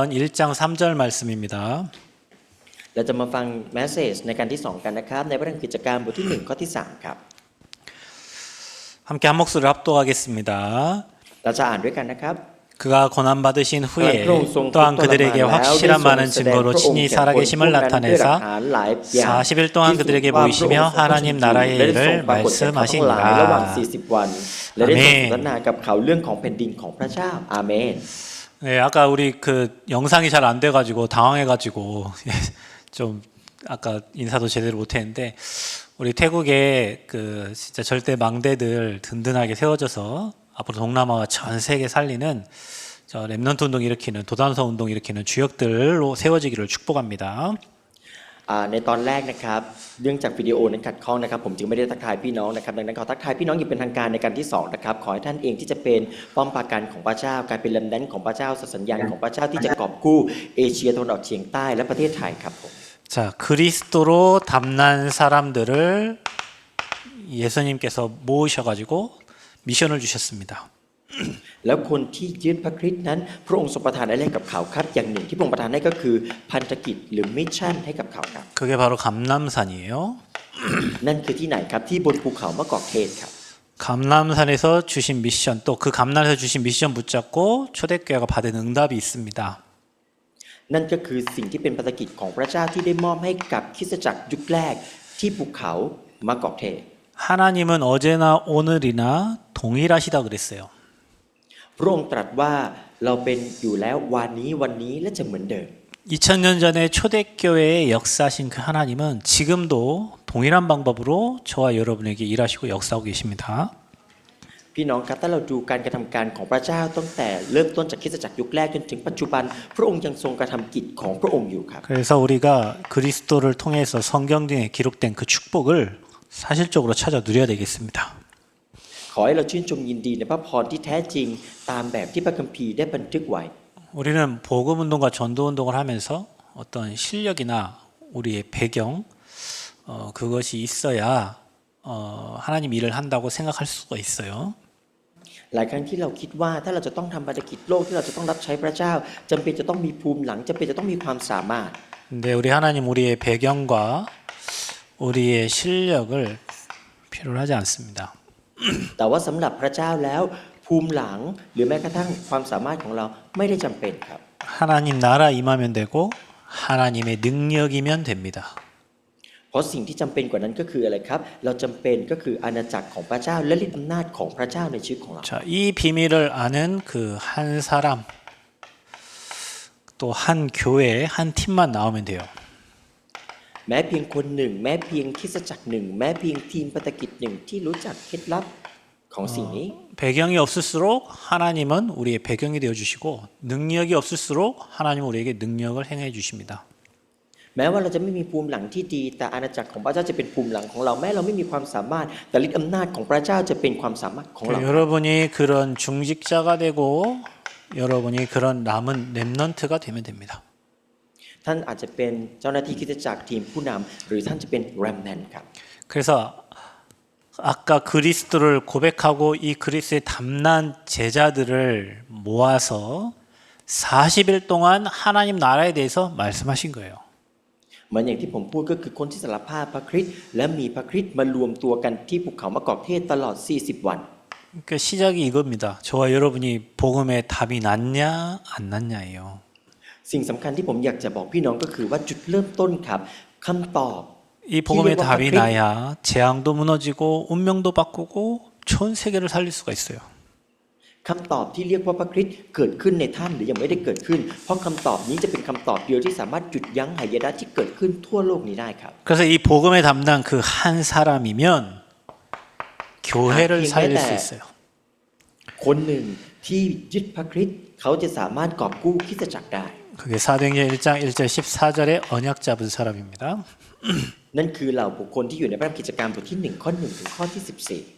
1장 3절 말씀입니다. เราจะมาฟังแมสเซจในการที่2กันนะครับในพระธรรมกิจการบทที่1ข้อที่3ครับ 함께 한 목소리를 합독하겠습니다. เราจะอ่านด้วยกันนะครับ 그가 고난받으신 후에 또한 그들에게 확실한 많은 증거로 친히 살아계심을 나타내사 40일 동안 그들에게 보이시며 하나님 나라의 일을 ระหว่าง 말씀하시니라. 40 วันและได้ทรงสนทนากับเขาเรื่องของแผ่นดินของพระเจ้าอาเมน 네, 아까 우리 그 영상이 잘 안 돼가지고 당황해가지고 좀 아까 인사도 제대로 못했는데 우리 태국에 그 진짜 절대 망대들 든든하게 세워져서 앞으로 동남아와 전 세계 살리는 저 렘넌트 운동 일으키는 도단서 운동 일으키는 주역들로 세워지기를 축복합니다. ในตอนแรกนะครับเนื่องจากวิดีโอนั้นขัดข้องนะครับผมจึงไม่ได้ทักทายพี่น้องนะครับดังนั้นขอทักทายพี่น้องอย่างเป็นทางการในการที่2นะครับขอให้ท่านเองที่จะเป็นป้อมปราการของพระเจ้าการเป็นแลมแดนของพระเจ้าสัญญาณของพระเจ้าที่จะกอบกู้เอเชียตะวันออกเฉียงใต้และประเทศไทยครับผม 자, 그리스도로 담난 사람들을 예수님께서 모으셔가지고 미션을 주셨습니다. แล้วคนที่ยึดพระคริสต์นั้นพระองค์ทรงประทานอะไรกับเขาครับอย่างหนึ่งที่พระองค์ประทานให้ก็คือพันธกิจหรือมิชชั่นให้กับเขาครับ 그게 바로 감람산이에요. นั่นคือที่ไหนครับที่บนภูเขามะกอกเทศครับ 감람산에서 주신 미션 또 그 감람산에서 주신 미션 붙잡고 초대교회가 받은 응답이 있습니다. นั่นก็คือสิ่งที่เป็นภารกิจของพระเจ้าที่ได้มอบให้กับคริสตจักรยุคแรกที่ภูเขามะกอกเทศ 하나님은 어제나 오늘이나 동일하시다 그랬어요. พระองค์ตรัสว่าเราเป็นอยู่แล้ววันนี้และจะเหมือนเดิม 2000년 전에 초대교회에 역사하신 그 하나님은 지금도 동일한 방법으로 저와 여러분에게 일하시고 역사하고 계십니다. พี่น้องครับถ้าเราดูการกระทำการของพระเจ้าตั้งแต่เริ่มต้นจากคริสตจักรยุคแรกจนถึงปัจจุบันพระองค์ยังทรงกระทำกิจของพระองค์อยู่ครับ 그래서 우리가 그리스도를 통해서 성경 등에 기록된 그 축복을 사실적으로 찾아 누려야 되겠습니다. ขอให้เราชื่นชมยินดีในพระพรที่แท้จริงตามแบบที่พระคัมภีร์ได้บันทึกไว้ 우리는 복음 운동과 전도 운동을 하면서 어떤 실력이나 우리의 배경 그것이 있어야 하나님 일을 한다고 생각할 수가 있어요. หลายครั้งที่เราคิดว่าถ้าเราจะต้องทำภารกิจโลกที่เราจะต้องรับใช้พระเจ้าจำเป็นจะต้องมีภูมิหลังจำเป็นจะต้องมีความสามารถ 근데 우리 하나님 우리의 배경과 우리의 실력을 필요로 하지 않습니다. แต่ว่าสำหรับพระเจ้าแล้วภูมิหลังหรือแม้กระทั่งความสามารถของเราไม่ได้จำเป็นครับ 하나님 나라 임하면 되고 하나님의 능력이면 됩니다. เพราะสิ่งที่จำเป็นกว่านั้นก็คืออะไรครับเราจำเป็นก็คืออาณาจักรของพระเจ้าและฤทธิ์อำนาจของพระเจ้าในชีวิตของเรา 자, 이 비밀을 아는 그 한 사람 또 한 교회 한 팀만 나오면 돼요. แม้เพียงคนหนึ่งแม้เพียงคริสตจักรหนึ่งแม้เพียงทีมปฏิกิจหนึ่งที่รู้จักเคล็ดลับของสิ่งนี้ 배경이 없을수록 하나님은 우리의 배경이 되어 주시고 능력이 없을수록 하나님은 우리에게 능력을 행해 주십니다. แม้ว่าเราจะไม่มีภูมิหลังที่ดีแต่อาณาจักรของพระเจ้าจะเป็นภูมิหลังของเราแม้เราไม่มีความสามารถแต่ฤทธิ์อำนาจของพระเจ้าจะเป็นความสามารถของเรา 여러분이 그런 중직자가 되고 여러분이 그런 남은 렘넌트가 되면 됩니다. ท่านอาจจะเป็นเจ้าหน้าที่คริสตจักรทีมผู้นำหรือท่านจะเป็นแรมแมนครับ 그래서 아까 그리스도를 고백하고 이 그리스도의 담난 제자들을 모아서 40일 동안 하나님 나라에 대해서 말씀하신 거예요. เหมือนอย่างที่ผมพูดก็คือคนที่สารภาพพระคริสต์และมีพระคริสต์มารวมตัวกันที่ภูเขามะกอกเทศตลอด40วัน 그러니까 시작이 이겁니다. 저와 여러분이 복음의 답이 났냐 안 났냐예요. สิ่งสำคัญที่ผมอยากจะบอกพี่น้องก็คือว่าจุดเริ่มต้นครับคำตอบ 이 복음의 답이 나야 재앙도 무너지고 운명도 바꾸고 전 세계를 살릴 수가 있어요. คำตอบที่เรียกว่าพระคริสต์เกิดขึ้นในท่านหรือยังไม่ได้เกิดขึ้นเพราะคำตอบนี้จะเป็นคำตอบเดียวที่สามารถหยุดยั้งหายนะที่เกิดขึ้นทั่วโลกนี้ได้ครับ 그래서 이 복음의 담당 그 한 사람이면 교회를 살릴 수 있어요. คนหนึ่งที่ยึดพระคริสต์เขาจะสามารถกอบกู้คริสตจักรได้ 그게 사도행전 1장 1절 14절에 언약 잡은 사람입니다. นั่นคือเหล่าบุคคลที่อยู่ในพระธรรมกิจการบทที่1ข้อ1ถึงข้อที่14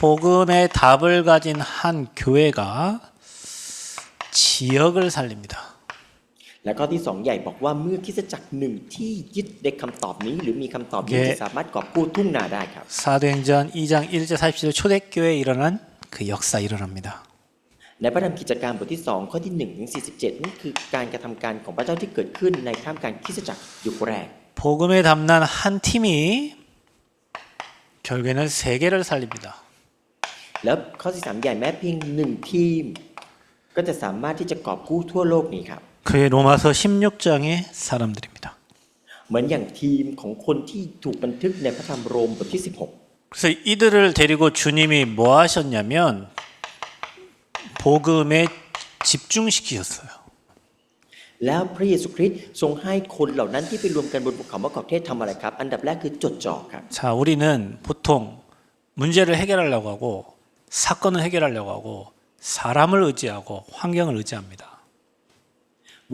복음의 답을 가진 한 교회가 지역을 살립니다. และข้อที่2ใหญ่บอกว่าเมื่อคริสตจักรหนึ่งที่ยึดในคำตอบนี้หรือมีคำตอบนี้จะสามารถกอบกู้ทุ่งนาได้ครับ 사도행전 2장 1절 40절 초대교회에 일어난 그 역사 일어납니다. ในพระธรรมกิจการบทที่2ข้อที่1ถึง47นั่นคือการกระทำการของพระเจ้าที่เกิดขึ้นในท่ามกลางคริสตจักรยุคแรก 복음에 담난 한 팀이 결국에는 세계를 살립니다. แล้วข้อที่3ใหญ่แม้เพียง1ทีมก็จะสามารถที่จะกอบกู้ทั่วโลกนี้ครับ 그게 로마서 16장의 사람들입니다. เหมือนอย่างทีมของคนที่ถูกบันทึกในพระธรรมโรมบทที่16 그래서 이들을 데리고 주님이 뭐 하셨냐면 복음에 집중시키셨어요. แล้วพระเยซูคริสต์ทรงให้คนเหล่านั้นที่ไปรวมกันบนภูเขามะกอกเทศทำอะไรครับอันดับแรกคือจดจ่อครับ 자, 우리는 보통 문제를 해결하려고 하고 사건을 해결하려고 하고 사람을 의지하고 환경을 의지합니다.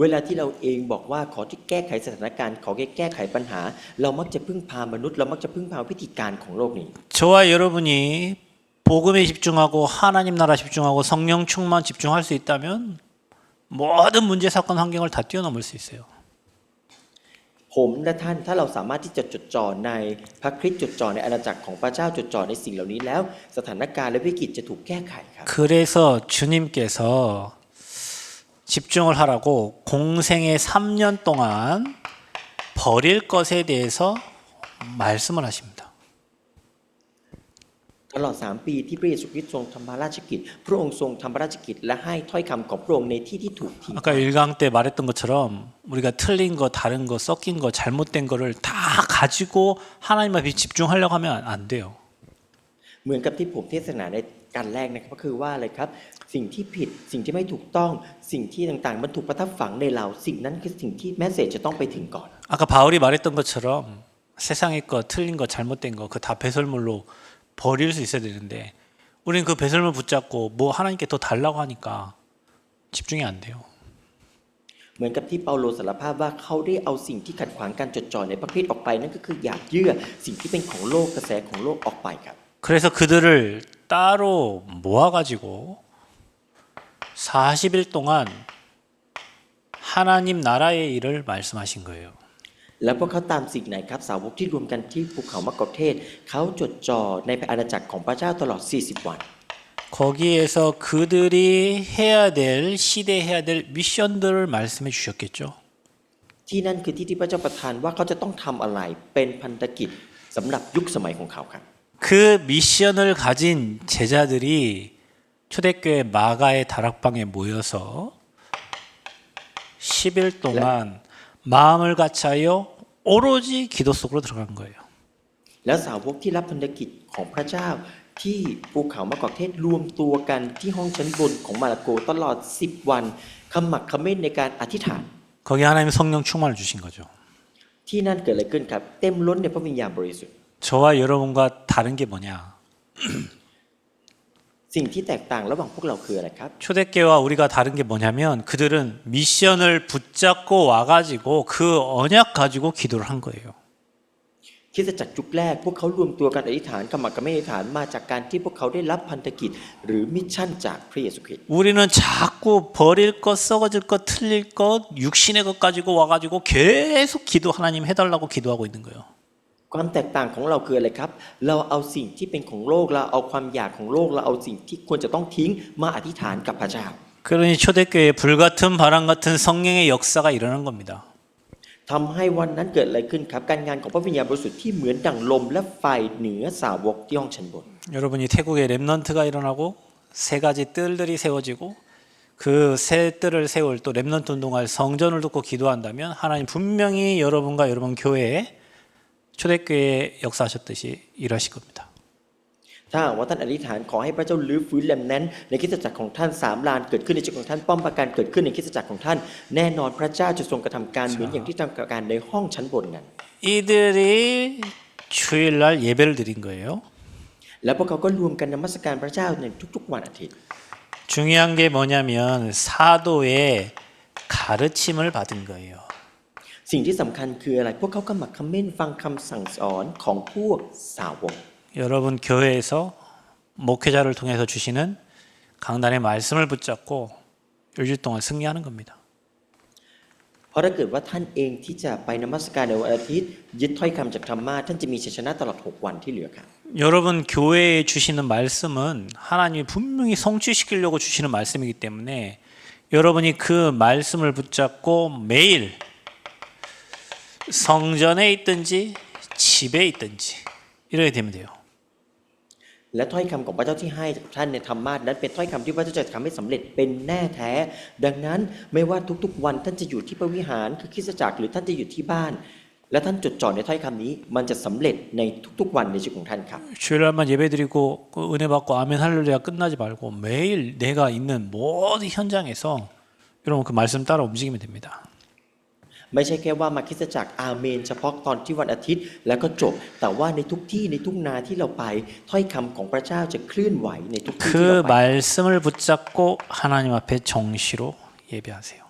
เวลาที่เราเองบอกว่าขอที่แก้ไขสถานการณ์ขอแก้ไขปัญหาเรามักจะพึ่งพามนุษย์เรามักจะพึ่งพาวิธีการของโลกนี้ 저와 여러분이 복음에 집중하고 하나님 나라 집중하고 성령 충만 집중할 수 있다면 모든 문제 사건 환경을 다 뛰어넘을 수 있어요. ผมและท่านถ้าเราสามารถที่จะจดจ่อในพระคริสต์จดจ่อในอาณาจักรของพระเจ้าจดจ่อในสิ่งเหล่านี้แล้วสถานการณ์และวิกฤตจะถูกแก้ไขครับ 그래서 주님께서 집중을 하라고 공생의 3년 동안 버릴 것에 대해서 말씀을 하십니다. ตลอด3ปีที่พระเยซูคริสต์ทรงทำพระราชกิจพระองค์ทรงทำพระราชกิจและให้ถ้อยคำของพระองค์ในที่ที่ถูกทิ้ง 아까 1강 때 말했던 것처럼 우리가 틀린 거, 다른 거, 섞인 거, 잘못된 거를 다 가지고 하나님 앞에 집중하려고 하면 안 돼요. เหมือนกับที่ผมเทศนาในการแรกนะครับก็คือว่าอะไรครับสิ่งที่ผิดสิ่งที่ไม่ถูกต้องสิ่งที่ต่างๆมันถูกประทับฝังในเราสิ่งนั้นคือสิ่งที่แมสเสจจะต้องไปถึงก่อน 아까 바울이 말했던 것처럼 세상의 거, 틀린 거, 잘못된 거 그 다 배설물로 버릴 수 있어야 되는데 우리는 그 배설물 붙잡고 뭐 하나님께 더 달라고 하니까 집중이 안 돼요. เหมือนกับที่เปาโลสารภาพว่าเขาได้เอาสิ่งที่ขัดขวางการจดจ่อในพระคริสต์ออกไปนั่นก็คืออยากเยื่อสิ่งที่เป็นของโลกกระแสของโลกออกไปครับ 그래서 그들을 따로 모아가지고 40일 동안 하나님 나라의 일을 말씀하신 거예요. แล้วพวกเขาตามสิ่งไหนครับสาวกที่รวมกันที่ภูเขามะกอกเทศเขาจดจ่อในอาณาจักรของพระเจ้าตลอด40วัน 거기에서 그들이 해야 될 시대 해야 될 미션들을 말씀해 주셨겠죠. ที่นั่นคือที่ที่พระเจ้าประทานว่าเขาจะต้องทำอะไรเป็นพันธกิจสำหรับยุคสมัยของเขาครับ 그 미션을 가진 제자들이 초대교회 마가의 다락방에 모여서 10일 동안 마음을 같이하여 오로지 기도 속으로 들어간 거예요. แล้วสาวกที่รับพันธกิจของพระเจ้าที่ภูเขามะกอกเทศรวมตัวกันที่ห้องชั้นบนของมาระโกตลอด10วันขมักเขม้นในการอธิษฐาน 거기 하나님 성령 충만을 주신 거죠. ที่นั่นเกิดอะไรขึ้นครับเต็มล้นในพระวิญญาณบริสุทธิ์ 저와 여러분과 다른 게 뭐냐? สิ่งที่แตกต่างระหว่างพวกเราคืออะไรครับ 초대교회와 우리가 다른 게 뭐냐면 그들은 미션을 붙잡고 와가지고 그 언약 가지고 기도를 한 거예요. คริสตจักรยุคแรกพวกเขารวมตัวกันอธิษฐานขมักเขม้นอธิษฐานมาจากการที่พวกเขาได้รับพันธกิจหรือมิชชั่นจากพระเยซูคริสต์ 우리는 자꾸 버릴 것, 썩어질 것, 틀릴 것, 육신의 것 가지고 와가지고 계속 기도 하나님 해달라고 기도하고 있는 거예요. ความแตกต่างของเราคืออะไรครับเราเอาสิ่งที่เป็นของโลกเราเอาความอยากของโลกเราเอาสิ่งที่ควรจะต้องทิ้งมาอธิษฐานกับพระเจ้า 그러니 초대교회에 불같은 바람 같은 성령의 역사가 일어난 겁니다. ทำให้วันนั้นเกิดอะไรขึ้นครับการงานของพระวิญญาณบริสุทธิ์ที่เหมือนดั่งลมและไฟเหนือสาวกที่ห้องชั้นบน 여러분이 태국에 렘넌트가 일어나고 세 가지 뜰들이 세워지고 그 새 뜰을 세울 또 렘넌트 운동할 성전을 듣고 기도한다면 하나님 분명히 여러분과 여러분 교회에 초대교회에 역사하셨듯이 일하실 겁니다. ถ้าหากว่าท่านอธิษฐานขอให้พระเจ้าลื้อฟื้นแลมนั้นในคริสตจักรของท่าน3 ลานเกิดขึ้นในชีวิตของท่านป้อมปราการเกิดขึ้นในคริสตจักรของท่านแน่นอนพระเจ้าจะทรงกระทำการเหมือนอย่างที่ทำการในห้องชั้นบนนั้น 이들이 주일날 예배를 드린 거예요. แล้วพวกเขาก็รวมกันนมัสการพระเจ้าในทุกๆวันอาทิตย์ 중요한 게 뭐냐면 사도의 가르침을 받은 거예요. สิ่งที่สำคัญคืออะไรพวกเขาขมักเขม้นฟังคำสั่งสอนของพวกสาวก 여러분 교회에서 목회자를 통해서 주시는 강단의 말씀을 붙잡고 일주일 동안 승리하는 겁니다. เพราะถ้าเกิดว่าท่านเองที่จะไปนมัสการในวันอาทิตย์ยึดถ้อยคำจากธรรมะท่านจะมีชัยชนะตลอด6วันที่เหลือครับ 여러분 교회에 주시는 말씀은 하나님이 분명히 성취시키려고 주시는 말씀이기 때문에 여러분이 그 말씀을 붙잡고 매일 성전에 있든지 집에 있든지 이렇게 되면 돼요. และถ้อยคำของพระเจ้าที่ให้จากท่านในธรรมะนั้นเป็นถ้อยคำที่พระเจ้าจะทำให้สำเร็จเป็นแน่แท้ ดังนั้นไม่ว่าทุกๆวันท่านจะอยู่ที่พระวิหารคือคริสตจักรหรือท่านจะอยู่ที่บ้าน และท่านจดจ่อในถ้อยคำนี้มันจะสำเร็จในทุกๆวันในชีวิตของท่านครับ 주일날만 예배드리고 은혜 받고 아멘 할렐루야 끝나지 말고 매일 내가 있는 모든 현장에서 여러분 그 말씀 따라 움직이면 됩니다. ไม่ใช่แค่ว่ามาคริสตจักรอาเมนเฉพาะตอนที่วันอาทิตย์แล้วก็จบ แต่ว่าในทุกที่ในทุกนาที่เราไปถ้อยคำของพระเจ้าจะเคลื่อนไหวในทุกที่ที่เรา 그 ไป 말씀을 붙잡고 하나님 앞에 정시로 예배하세요.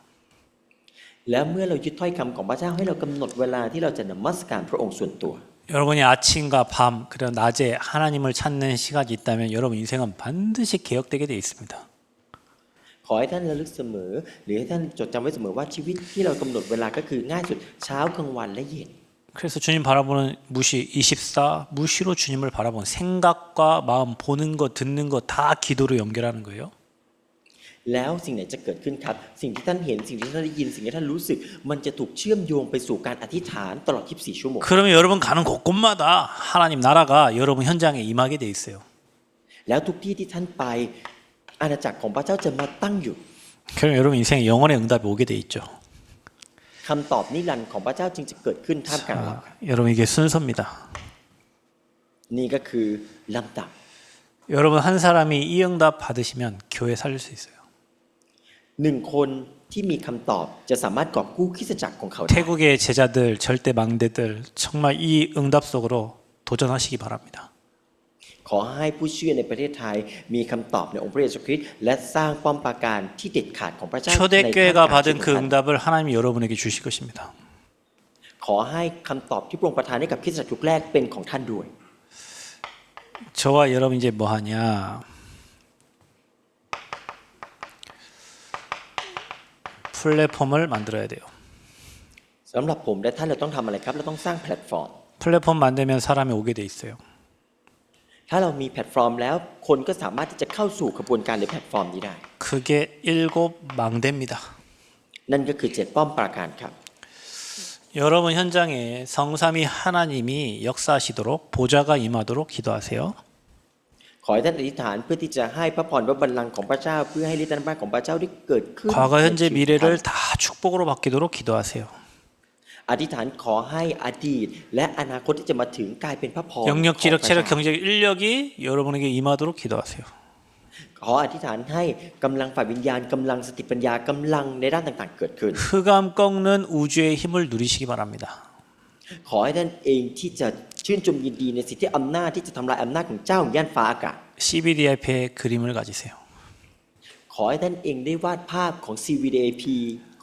แล้วเมื่อเรายึดถ้อยคำของพระเจ้าให้เรากำหนดเวลาที่เราจะนมัสการพระองค์ส่วนตัว 여러분이 아침과 밤 그리고 낮에 하나님을 찾는 시간이 있다면 여러분 인생은 반드시 개혁되게 되어 있습니다. ขอให้ท่านระลึกเสมอหรือให้ท่านจดจำไว้เสมอว่าชีวิตที่เรากำหนดเวลาก็คือง่ายสุดเช้ากลางวันและเย็น 그래서 주님 바라보는 무시 24 무시로 주님을 바라보는 생각과 마음 보는 거 듣는 거 다 기도로 연결하는 거예요. แล้วสิ่งไหนจะเกิดขึ้นครับสิ่งที่ท่านเห็นสิ่งที่ท่านได้ยินสิ่งที่ท่านรู้สึกมันจะถูกเชื่อมโยงไปสู่การอธิษฐานตลอด 24 ชั่วโมง 그러면 여러분 가는 곳곳마다 하나님 나라가 여러분 현장에 임하게 돼 있어요. แล้วทุกที่ที่ท่านไปอาณาจักรของพระเจ้าจะมาตั้งอยู่ 그럼 여러분 인생에 영원의 응답이 오게 돼 있죠. คำตอบนิรันดร์ของพระเจ้าจึงจะเกิดขึ้นท่ามกลางเรา 여러분 이게 순서입니다. นี่ก็คือลำดับ 여러분 한 사람이 이 응답 받으시면 교회 살릴 수 있어요. หนึ่งคนที่มีคำตอบจะสามารถกอบกู้คริสตจักรของเขาได้ 태국의 제자들 절대 망대들 정말 이 응답 속으로 도전하시기 바랍니다. ขอให้ผู้เชื่อในประเทศไทยมีคำตอบในองค์พระเยซูคริสต์และสร้างป้อมปราการที่เด็ดขาดของพระเจ้าใน 초대교회가 ท่ามกลางชี 받은 วิต 그 ของท่าน 응답을 하나님이 여러분에게 주실 것입니다. ขอให้คำตอบที่พระองค์ประทานให้กับคริสตจักรยุคแรกเป็นของท่านด้วย 저와 여러분 이제 뭐 하냐? 플랫폼을 만들어야 돼요. สำหรับผมและท่านเราต้องทำอะไรครับเราต้องสร้างแพลตฟอร์ม 플랫폼 만들면 사람이 오게 돼 있어요. ถ้าเรามีแพลตฟอร์มแล้วคนก็สามารถที่จะเข้าสู่กระบวนการในแพลตฟอร์มนี้ได้ 그게 7 망대입니다. นั่นก็คือ7ป้อมปราการครับ 여러분 현장에 성삼위 하나님이 역사하시도록 보좌가 임하도록 기도하세요. ขอให้ท่านอธิษฐานเพื่อที่จะให้พระพรพระบัลลังก์ของพระเจ้าเพื่อให้ฤทธิ์อำนาจของพระเจ้าได้เกิดขึ้น 과거 ใน 현재 ชีวิตของ 미래를 ท่าน 다 축복으로 바뀌도록 기도하세요. อธิษฐานขอให้อดีตและอนาคตที่จะมาถึงกลายเป็นพระพร 영역, ของพ 지력, ระเจ้า 체력, 경제, 인력이 여러분에게 임하도록 기도하세요. ขออธิษฐานให้กำลังฝ่ายวิญญาณกำลังสติปัญญากำลังในด้านต่างๆเกิดขึ้น 흑암 꺾는 우주의 힘을 누리시기 바랍니다. ขอให้ท่านเองที่จะชื่นชมยินดีในสิทธิอำนาจที่จะทำลายอำนาจของเจ้าย่านฟ้าอากาศ CBDIP의 그림을 가지세요. ขอให้ท่านเองได้วาดภาพของ CVDAP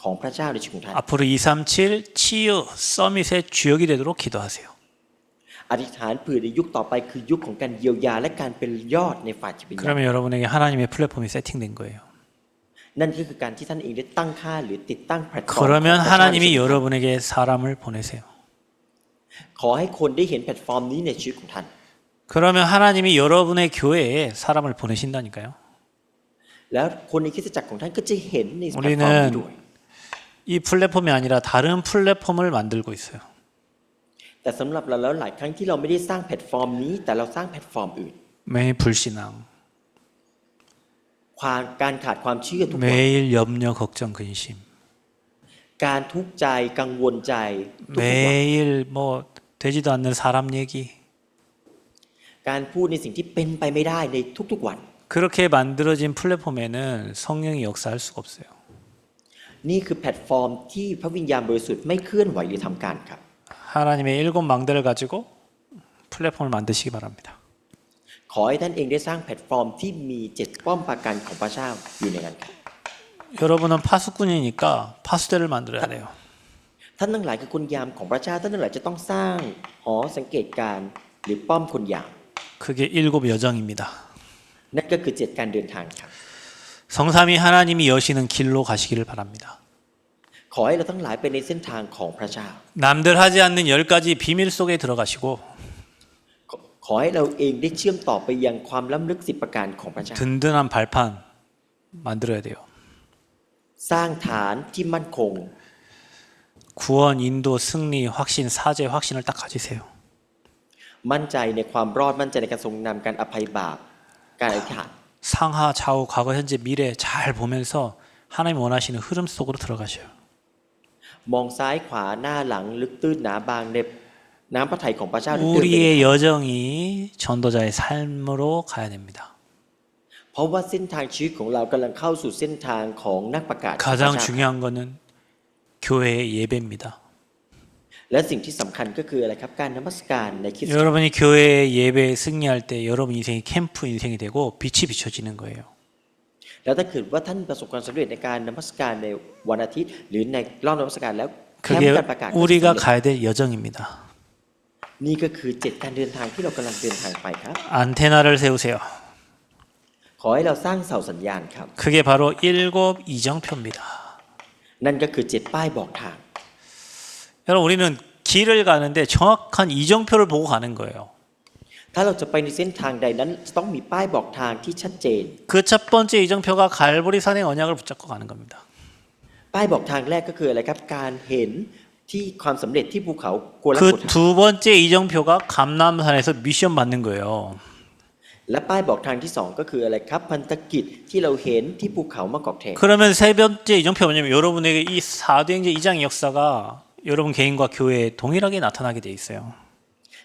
ของพระเจ้าในชีวิตของท่าน 앞으로 237 치유 서밋의 주역이 되도록 기도하세요. อธิษฐานเผื่อในยุคต่อไปคือยุคของการเยียวยาและการเป็นยอดในฝ่ายจิตวิญญาณ 그러면 여러분에게 하나님의 플랫폼이 세팅된 거예요. นั่นก็คือการที่ท่านเองได้ตั้งค่าหรือติดตั้งแพลตฟอร์ม 그러면 ของพระเจ้าในชี 하나님이 วิตของท่าน 여러분에게 사람을 보내세요. ขอให้คนได้เห็นแพลตฟอร์มนี้ในชีวิตของท่าน 그러면 하나님이 여러분의 교회에 사람을 보내신다니까요. แล้วคนในคริสตจักรของท่านก็จะเห็นในแพลตฟอร์มนี้ด้วย 이 플랫폼이 아니라 다른 플랫폼을 만들고 있어요. แต่สำหรับเราแล้วหลายครั้งที่เราไม่ได้สร้างแพลตฟอร์มนี้แต่เราสร้างแพลตฟอร์มอื่น 매일 불신앙, การขาดความเชื่อทุกวัน 매일 염려, 걱정, 근심, การทุกข์ใจกังวลใจทุกวัน 매일 뭐 되지도 않는 사람 얘기. การพูดในสิ่งที่เป็นไปไม่ได้ในทุกๆวัน 그렇게 만들어진 플랫폼에는 성령이 역사할 수가 없어요. นี่คือแพลตฟอร์มที่พระวิญญาณบริสุทธิ์ไม่เคลื่อนไหวหรือทำการครับ 하나님의 7 망대를 가지고 플랫폼을 만드시기 바랍니다. ขอให้ท่านเองได้สร้างแพลตฟอร์มที่มี7ป้อมปราการของพระเจ้าอยู่ในนั้นครับ 여러분은 파수꾼이니까 파수대를 만들어야 돼요. ท่านทั้งหลายคือคนยามของพระเจ้าท่านทั้งหลายจะต้องสร้างหอสังเกตการณ์หรือป้อมคนยาม 그게 7 여정입니다. นั่นก็คือ7การเดินทางครับ 성삼위 하나님이 여시는 길로 가시기를 바랍니다. ข อให้เราทั้งหลายไปในเส้นทางของพระเจ้า 남들 하지 않는 10가지 비밀 속에 들어가시고 ขอให้เราเองได้เชื่อมต่อไปยังความล้ำลึก10ประการของพระเจ้า 든든한 발판 만들어야 돼요. สร้างฐานที่มั่นคง 구원, 인도, 승리, 확신, 사죄, 확신을 딱 가지세요. มั่นใจในความรอดมั่นใจในการทรงนำการอภัยบาปการอธิษฐาน 상하, 좌우, 과거, 현재, 미래 잘 보면서 하나님 원하시는 흐름 속으로 들어가셔요. มองซ้ายขวาหน้าหลังลึกตื้นหนาบางในน้ำพระทัยของพระเจ้าที่เดินไป 우리의 여정이 전도자의 삶으로 가야 됩니다. เพราะว่าเส้นทางชีวิตของเรากำลังเข้าสู่เส้นทางของนักประกาศของพระ 가장 เจ้า 중요한 거는 교회의 예배입니다. และสิ่งที่สำคัญก็คืออะไรครับการนมัสการในคริสตจักร 여러분이 교회 예배에 승리할 때 여러분 인생이 캠프 인생이 되고 빛이 비춰지는 거예요. แล้วถ้าเกิดว่าท่านประสบความสำเร็จในการนมัสการในวันอาทิตย์หรือในรอบนมัสการแล้วแคม 그게 ป์การประกาศก็จะ 우리가 สำเร็จ 가야 될 여정입니다. นี่ก็คือ7การเดินทางที่เรากำลังเดินทางไปครับ 안테나를 세우세요. ขอให้เราสร้างเสาสัญญาณครับ 그게 바로 7 이정표입니다. นั่นก็คือ7ป้ายบอกทาง 여러분 우리는 길을 가는데 정확한 이정표를 보고 가는 거예요. ถ้าเราจะไปในเส้นทางใดนั้นจะต้องมีป้ายบอกทางที่ชัดเจน 그 첫 번째 이정표가 갈보리산의 언약을 붙잡고 가는 겁니다. ป้ายบอกทางแรกก็คืออะไรครับการเห็นที่ความสำเร็จที่ภูเขาโกลา 그 โกธา 두 번째 이정표가 감람산에서 미션 받는 거예요. และป้ายบอกทางที่สองก็คืออะไรครับพันธกิจที่เราเห็นที่ภูเขามะกอกเทศ 그러면 세 번째 이정표가 뭐냐면 여러분에게 이 사도행전 2장의 역사가 여러분 개인과 교회에 동일하게 나타나게 돼 있어요.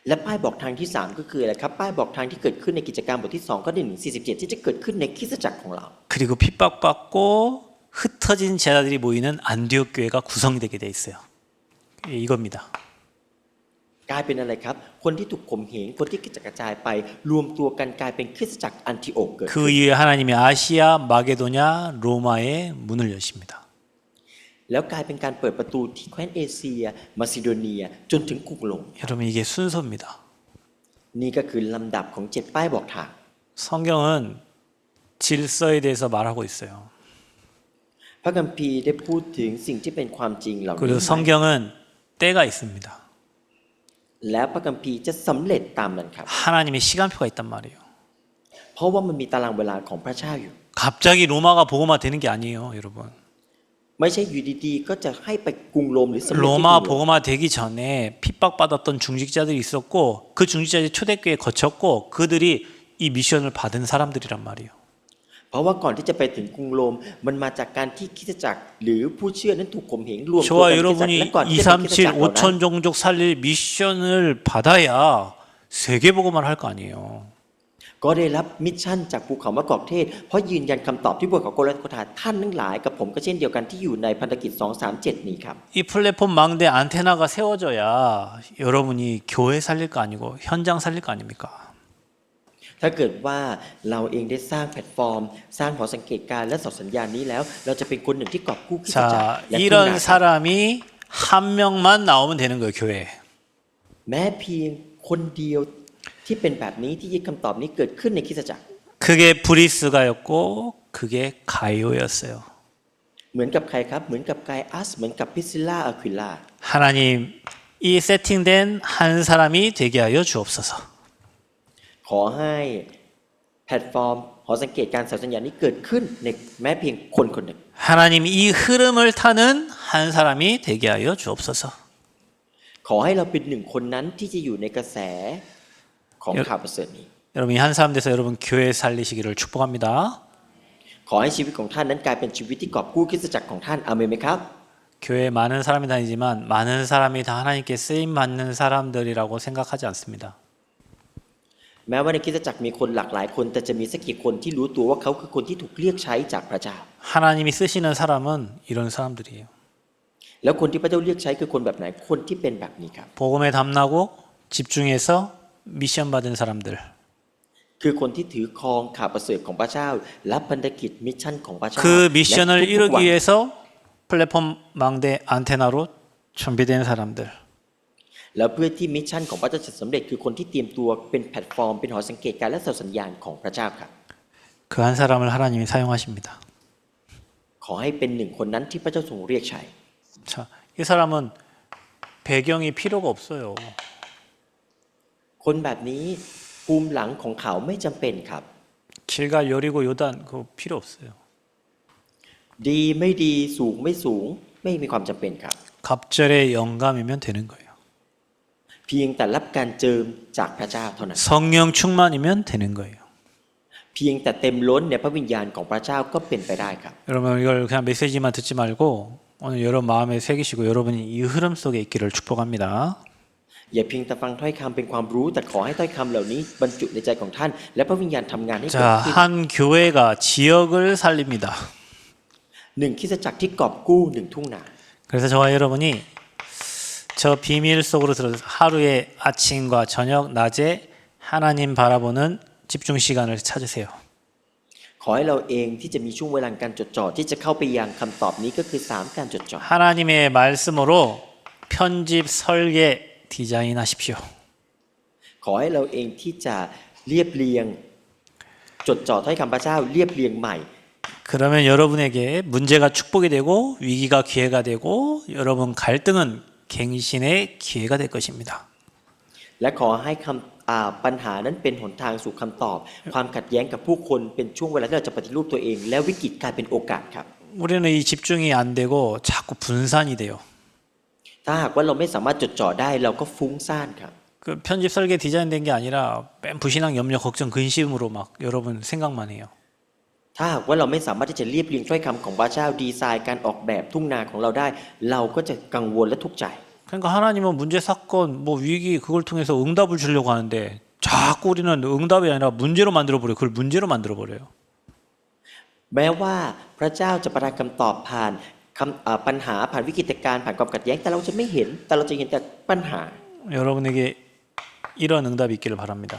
และป้ายบอกทางที่3ก็คืออะไรครับป้ายบอกทางที่เกิดขึ้นในกิจการบทที่2ข้อ1ถึง47ที่จะเกิดขึ้นในคริสตจักรของเรา 그리고 핍박받고 흩어진 제자들이 모이는 안디옥 교회가 구성이 되게 돼 있어요. 이겁니다. กลายเป็นอะไรครับคนที่ถูกข่มเหงคนที่กระจายไปรวมตัวกันกลายเป็นคริสตจักรอันทิโอกเกิด 그 이후에 하나님이 아시아, 마게도냐, 로마의 문을 여십니다. แล้วกลายเป็นการเปิดประตูที่แคว้นเอเชียมาซิโดเนียจนถึงกรุงโรม 여러분 이게 순서입니다. นี่ก็คือลำดับของ7ป้ายบอกทาง 성경은 질서에 대해서 말하고 있어요. พระคัมภีร์ได้พูดถึงสิ่งที่เป็นความจริงเหล่านี้ 그리고 성경은 때가 있습니다. แล้วพระคัมภีร์จะสำเร็จตามนั้นครับ 하나님의 시간표가 있단 말이에요. เพราะว่ามันมีตารางเวลาของพระเจ้าอยู่ 갑자기 로마가 복음화 되는 게 아니에요, 여러분. ไม่ใช่อยู่ดีๆก็จะให้ไปกรุงโรมหรือสำเร็จที่กรุง 로마 โรม 복음화 되기 전에 핍박받았던 중직자들이 있었고 그 중직자들이 초대교회에 거쳤고 그들이 이 미션을 받은 사람들이란 말이에요. เพราะว่าก่อนที่จะไปถึงกรุงโรมมันมาจากการที่คริสตจักรหรือผู้เชื่อนั้นถูกข่มเหงรวมตัว 저와 กันในคริสตจักร 여러분이 และก่อนที่จะเป็นคริสตจัก 237, รเหล่านั้น 5천 종족 살릴 미션을 받아야 세계복음화를 할 거 아니에요. ก็ได้รับมิชชั่นจากภูเขามะกอกเทศเพราะยืนยันคำตอบที่ภูเขาโกลาโกธาท่านทั้งหลายกับผมก็เช่นเดียวกันที่อยู่ในพันธกิจ237นี้ครับ 이 플랫폼 망대 안테나가 세워져야 여러분이 교회 살릴 거 아니고 현장 살릴 거 아닙니까? ถ้าเกิดว่าเราเองได้สร้างแพลตฟอร์ม สร้างหอสังเกตการณ์และเสาสัญญาณนี้แล้ว เราจะเป็นคนหนึ่งที่กอบกู้คริสตจักร 자, และทุ่งนา 이런 사람이 한 명만 나오면 되는 거예요, 교회에. แม้เพียงคนเดียวที่เป็นแบบนี้ที่ยึดคำตอบนี้เกิดขึ้นในคริสตจักร 그게 브리스가였고 그게 가이오였어요. เหมือนกับใครครับเหมือนกับไกอัสเหมือนกับพิซิล่าอะควิล่า 하나님 이 세팅된 한 사람이 되게 하여 주옵소서. ขอให้แพลตฟอร์มหอสังเกตการณ์เสาสัญญาณนี้เกิดขึ้นในแม้เพียงคนคนหนึ่ง 하나님 이 흐름을 타는 한 사람이 되게 하여 주옵소서. ขอให้เราเป็นหนึ่งคนนั้นที่จะอยู่ในกระแสของข่าวประเสริฐนี้ 여러분 이 한 사람 돼서 여러분 교회 살리시기를 축복합니다. ขอให้ชีวิตของท่านนั้นกลายเป็นชีวิตที่กอบกู้คริสตจักรของท่านอาเมนไหมครับ 교회에 많은 사람이 다니지만 많은 사람이 다 하나님께 쓰임 받는 사람들이라고 생각하지 않습니다. แม้ว่าในคริสตจักรมีคนหลากหลายคนแต่จะมีสักกี่คนที่รู้ตัวว่าเขาคือคนที่ถูกเรียกใช้จากพระเจ้า 하나님이 쓰시는 사람은 이런 사람들이에요. แล้วคนที่พระเจ้าเรียกใช้คือคนแบบไหนคนที่เป็นแบบนี้ครับ 복음에 담나고 집중해서 미션 받은 사람들. คือคนที่ถือครองข่าวประเสริฐของพระเจ้ารับพันธกิจมิชชั่นของพระเจ้า 그 미션을 และทุกๆวัน 이루기 위해서 플랫폼 망대 안테나로 준비된 사람들. แล้วเพื่อที่มิชชั่นของพระเจ้าจะสำเร็จคือคนที่เตรียมตัวเป็นแพลตฟอร์มเป็นหอสังเกตการณ์และเสาสัญญาณของพระเจ้าครับ 그 한 사람을 하나님이 사용하십니다. ขอให้เป็นหนึ่งคนนั้นที่พระเจ้าทรงเรียกใช้ 자, 이 사람은 배경이 필요가 없어요. คนแบบนี้ภูมิหลังของเขาไม่จำเป็นครับ 길갈 여리고 요단 그거 필요 없어요. ดีไม่ดีสูงไม่สูงไม่มีความจำเป็นครับ 갑절의 영감이면 되는 거예요. เพียงแต่รับการเจิมจากพระเจ้าเท่านั้น 성령 충만이면 되는 거예요. เพียงแต่เต็มล้นในพระวิญญาณของพระเจ้าก็เป็นไปได้ครับ 여러분 이걸 그냥 메시지만 듣지 말고 오늘 여러분 마음에 새기시고 여러분이 이 흐름 속에 있기를 축복합니다. อย่าเพียงแต่ฟังถ้อยคำเป็นความรู้แต่ขอให้ถ้อยคำเหล่านี้บรรจุในใจของท่าน และพระวิญญาณทำงานให้เกิด 자, ขึ้น 한 교회가 지역을 살립니다. หนึ่งคริสตจักรที่กอบกู้หนึ่งทุ่งนา 그래서 저와 여러분이 저 비밀 속으로 들어서 하루의 아침과 저녁, 낮에 하나님 바라보는 집중 시간을 찾으세요. ขอให้เราเองที่จะมีช่วงเวลาการจดจ่อที่จะเข้าไปยังคำตอบนี้ก็คือ3การจดจ่อ 하나님의 말씀으로 편집, 설계, 디자인하십시오. ขอให้เราเองที่จะเรียบเรียงจดจ่อถ้อยคำพระเจ้าเรียบเรียงใหม่ 그러면 여러분에게 문제가 축복이 되고 위기가 기회가 되고 여러분 갈등은 갱신의 기회가 될 것입니다. และขอให้ปัญหานั้นเป็นหนทางสู่คำตอบ ความขัดแย้งกับผู้คนเป็นช่วงเวลาที่เราจะปฏิรูปตัวเอง และวิกฤตกลายเป็นโอกาสครับ 우리는 이 집중이 안 되고 자꾸 분산이 돼요. ถ้าหากว่าเราไม่สามารถจดจ่อได้เราก็ฟุ้งซ่านครับ 그 편집 설계 디자인된 게 아니라 맨 불신앙, 염려, 걱정, 근심으로 막 여러분 생각만 해요. ถ้าหากว่าเราไม่สามารถที่จะเรียบเรียงถ้อยคำของพระเจ้าดีไซน์การออกแบบทุ่งนาของเราได้ เราก็จะกังวลและทุกข์ใจ 그러니까 하나님은 문제, 사건, 뭐 위기 그걸 통해서 응답을 주려고 하는데 자꾸 우리는 응답이 아니라 문제로 만들어버려요. 그걸 문제로 만들어버려요. แม้ว่าพระเจ้าจะประทานคำตอบผ่านปัญหาผ่านวิกฤตการณ์ผ่านความขัดแย้งแต่เราจะไม่เห็นแต่เราจะเห็นแต่ปัญหา 여러분에게 이런 응답이 있기를 바랍니다.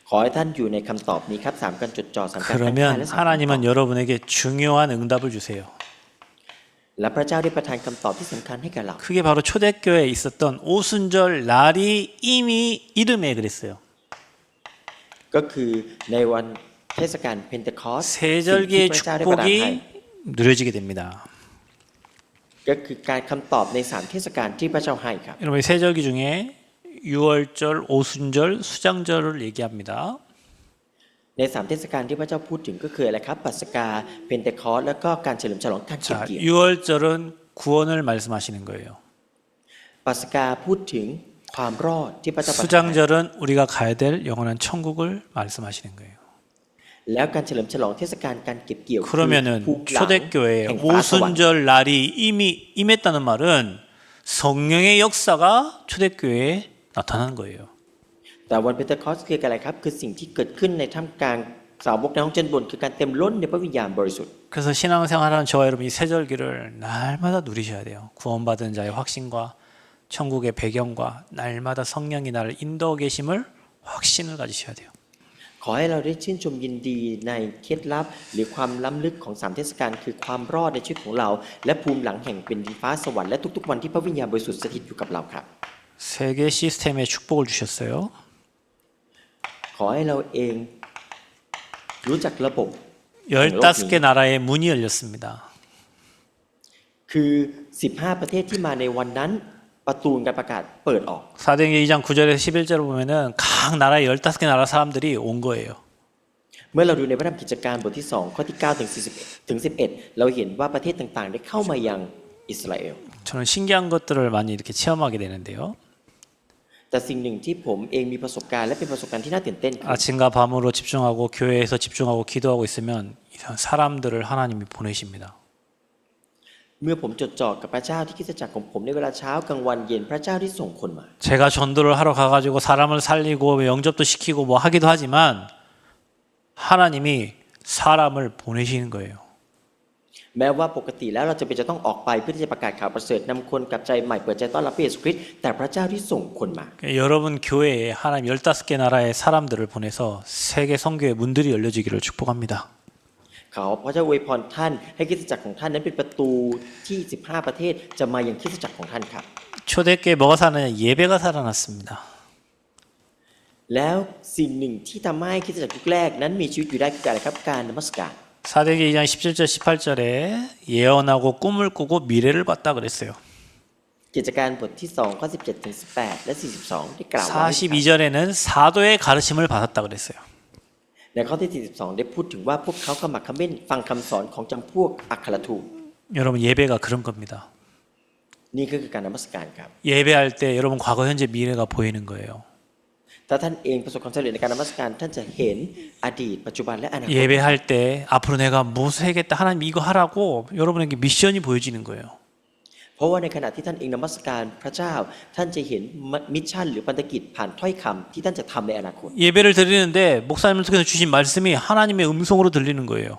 ขอให้ท่านอยู่ในคำตอบนี้ครับ3การจดจ่อ3การตั้งใจ 그러면 และ3คำตอบ 하나님은 여러분에게 중요한 응답을 주세요. และพระเจ้าได้ประทานคำตอบที่สำคัญให้กับเรา 그게 바로 초대교회에 있었던 오순절 날이 이미 이름에 그랬어요. ก็คือในวันเทศกาลเพนเทคอสต์ 세절기의 พระเจ้าได้ประทานให้ 축복이 누려지게 됩니다. ก็คือการคำตอบใน3เทศกาลที่พระเจ้าให้ครับ 여러분 세절기 중에 유월절, 오순절, 수장절을 얘기합니다. ใน3เทศกาลที่พระเจ้าพูดถึงก็คืออะไรครับปัสกาเพนเทคอสต์แล้วก็การเฉลิมฉลองการเก็บ 자, เกี่ยว 유월절은 구원을 말씀하시는 거예요. ปัสกาพูดถึงความรอดที่พระเจ้าประทาน 수장절은 우리가 가야 될 영원한 천국을 말씀하시는 거예요. แล้วการเฉลิมฉลองเทศกาลการเก็บเกี่ยวคือ 그러면은 ภูมิหลัง 초대교회에 แห่งฟ้าสวรรค์ 오순절 날이 이미 임했다는 말은 성령의 역사가 초대교회에 나타나는 거예요. แต่วันเพนเทคอสต์คืออะไรครับคือสิ่งที่เกิดขึ้นในท่ามกลางสาวกในห้องเจนบนคือการเต็มล้นในพระวิญญาณบริสุทธิ์ 그래서 신앙생활하는 저와 여러분 이 세절기를 날마다 누리셔야 돼요. 구원받은 자의 확신과 천국의 배경과 날마다 성령이 나를 인도하고 계심을 확신을 가지셔야 돼요. ขอให้เราได้ชื่นชมยินดีในเคล็ดลับหรือความล้ำลึกของ3เทศกาลคือความรอดในชีวิตของเรา และภูมิหลังแห่งเป็นดินฟ้าสวรรค์และทุกๆวันที่พระวิญญาณบริสุทธิ์สถิตอยู่กับเราครับ 세계 시스템에 축복을 주셨어요. ขอให้เราเองรู้จักระบบ 15개 나라의 문이 열렸습니다. คือ15ประเทศที่มาในวันนั้นประตูการประกาศเปิดออก 사도행전 2장 9절에서 11절을 보면은 각 나라의 15개 나라 사람들이 온 거예요. เมื่อเราดูในพระธรรมกิจการบทที่2ข้อที่9ถึง41ถึง11เราเห็นว่าประเทศต่างๆได้เข้ามายังอิสราเอล 저는 신기한 것들을 많이 이렇게 체험하게 되는데요. แต่สิ่งหนึ่งที่ผมเองมีประสบการณ์และเป็นประสบการณ์ที่น่าตื่นเต้นคือ 아침과 밤으로 집중하고 교회에서 집중하고 기도하고 있으면 이런 사람들을 하나님이 보내십니다. เมื่อผมจดจ่อกับพระเจ้าที่คริสตจักรของผมในเวลาเช้ากลางวันเย็นพระเจ้าได้ส่งคนมา 제가 전도를 하러 가가지고 사람을 살리고 영접도 시키고 뭐 하기도 하지만 하나님이 사람을 보내시는 거예요. แม้ว่าปกติแล้วเราจะเป็นจะต้องออกไปเพื่อที่จะประกาศข่าวประเสริฐนำคนกลับใจใหม่เปิดใจต้อนรับพระเยซูคริสต์แต่พระเจ้าที่ส่งคนมา 여러분 교회에 하나님 15개 나라의 사람들을 보내서 세계 선교의 문들이 열려지기를 축복합니다. เขาพระเจ้าอวยพรท่านให้คริสตจักรของท่านนั้นเป็นประตูที่15ประเทศจะมายังคริสตจักรของท่านครับ 초대교회 뭐가 살아나냐? 예배가 살아났습니다. แล้วสิ่งหนึ่งที่ทำให้คริสตจักรยุคแรกนั้นมีชีวิตอยู่ได้คืออะไรครับการนมัสการ 사대기 2장 17절 18절에 예언하고 꿈을 꾸고 미래를 봤다 그랬어요. กิจการบทที่2ข้อ17ถึง18และ42ได้กล่าวไว้ครับ 42절에는 사도의 가르침을 받았다 그랬어요. ในข้อที่42ได้พูดถึงว่าพวกเขาขมักเขม้นฟังคำสอนของจำพวกอัครทูต 여러분 예배가 그런 겁니다. นี่ก็คือการนมัสการครับ 예배할 때 여러분 과거 현재 미래가 보이는 거예요. ถ้าท่านเองประสบความสำเร็จในการนมัสการท่านจะเห็นอดีตปัจจุบันและอนาคต 예배할 때 앞으로 내가 무엇을 해야겠다 하나님 이거 하라고 여러분에게 미션이 보여지는 거예요. เพราะว่าในขณะที่ท่านเองนมัสการพระเจ้าท่านจะเห็นมิชชั่นหรือพันธกิจผ่านถ้อยคำที่ท่านจะทำในอนาคต 예배를 드리는데 목사님을 통해서 주신 말씀이 하나님의 음성으로 들리는 거예요.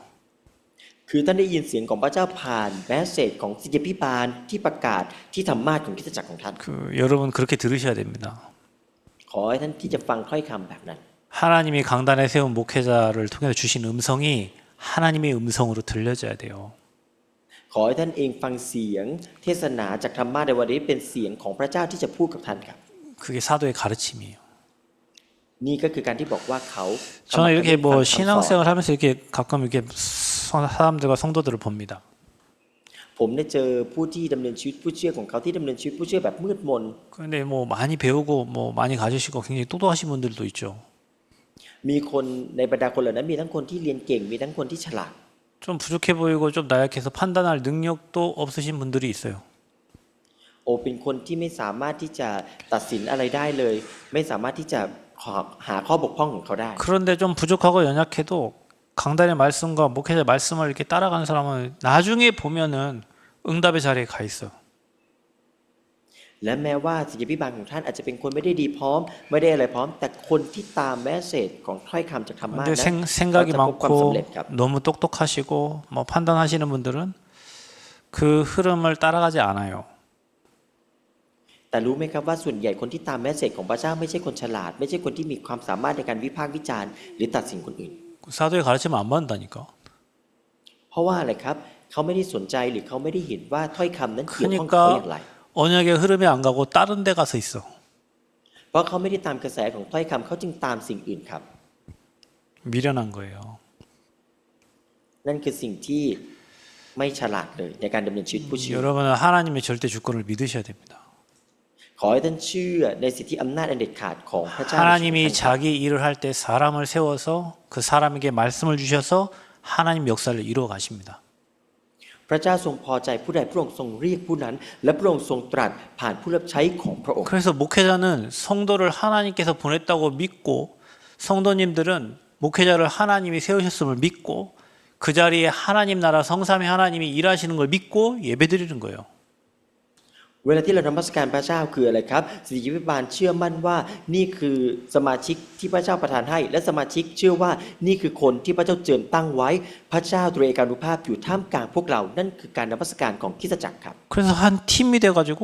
คือท่านได้ยินเสียงของพระเจ้าผ่านแมสเสจของศิษยาภิบาลที่ประกาศที่ธรรมาสน์ของคริสตจักรของท่าน 여러분 그렇게 들으셔야 됩니다. ขอให้ท่านที่จะฟังถ้อยคำแบบนั้น 하나님이 강단에 세운 목회자를 통해서 주신 음성이 하나님의 음성으로 들려져야 돼요. ขอให้ท่านเองฟังเสียงเทศนาจากธรรมาสน์ในวันนี้เป็นเสียงของพระเจ้าที่จะพูดกับท่านครับ 그게 사도의 가르침이에요. นี่ก็คือการที่บอกว่าเขา 저는 이렇게 뭐 ฟังคำสอน 신앙생활 하면서 이렇게 가끔 이렇게 사람들과 성도들을 봅니다. ผมได้เจอผู้ที่ดำเนินชีวิตผู้เชื่อของเขาที่ดำเนินชีวิตผู้เชื่อแบบมืดมน 근데 뭐 많이 배우고 뭐 많이 가지시고 굉장히 똑똑하신 분들도 있죠. มีคนในบรรดาคนเหล่านั้นมีทั้งคนที่เรียนเก่งมีทั้งคนที่ฉลาด 좀 부족해 보이고 좀 나약해서 판단할 능력도 없으신 분들이 있어요. โอเป็นคนที่ไม่สามารถที่จะตัดสินอะไรได้เลย ไม่สามารถที่จะหาข้อบกพร่องของเขาได้ 그런데 좀 부족하고 연약해도 강단의 말씀과 목회자 말씀을 이렇게 따라가는 사람은 나중에 보면은 응답의 자리에 가 있어. และแม้ว่าศิษยาภิบาลของท่านอาจจะเป็นคนไม่ได้ดีพร้อมไม่ได้อะไรพร้อม แต่คนที่ตามแมสเสจของถ้อยคำจากธรรมะ 근데 นั้น 생각이 จะพบความ 많고 สำเร็จครับ 너무 똑똑하시고 뭐 판단하시는 분들은 그 흐름을 따라가지 않아요. แต่รู้ไหมครับว่าส่วนใหญ่คนที่ตามแมสเสจของพระเจ้าไม่ใช่คนฉลาด ไม่ใช่คนที่มีความสามารถในการวิพากษ์วิจารณ์หรือตัดสินคนอื่น 사도의 가르침을 안 받는다니까. เพราะว่าอะไรครับเขาไม่ได้สนใจหรือเขาไม่ได้เห็นว่าถ้อยคำนั้นเกี่ยวข้องกับเขาอย่างไร 언약의 흐름에 안 가고 다른 데 가서 있어. เพราะเขาไม่ได้ตามกระแสของถ้อยคำเขาจึงตามสิ่งอื่นครับ 미련한 거예요. นั่นคือสิ่งที่ไม่ฉลาดเลยในการดำเนินชีวิตผู้เชื่อ 여러분은 하나님의 절대 주권을 믿으셔야 됩니다. ขอให้ท่านเชื่อในสิทธิอำนาจอันเด็ดขาดของพระเจ้า 하나님이 자기 일을 할 때 사람을 세워서 그 사람에게 말씀을 주셔서 하나님 역사를 이루어 가십니다. พระเจ้าทรงพอใจผู้ใดพระองค์ทรงเรียกผู้นั้น และพระองค์ทรงตรัสผ่านผู้รับใช้ของพระองค์ 그래서 목회자는 성도를 하나님께서 보냈다고 믿고 성도님들은 목회자를 하나님이 세우셨음을 믿고 그 자리에 하나님 나라 성삼위 하나님이 일하시는 걸 믿고 예배드리는 거예요. เวลาที่เรานมัสการพระเจ้าคืออะไรครับศิษยาภิบาลเชื่อมั่นว่านี่คือสมาชิกที่พระเจ้าประทานให้ และสมาชิกเชื่อว่านี่คือคนที่พระเจ้าเจิมตั้งไว้พระเจ้าตรีเอกานุภาพอยู่ท่ามกลางพวกเรานั่นคือการนมัสการของคริสตจักรครับ 그래서 한 팀이 돼가지고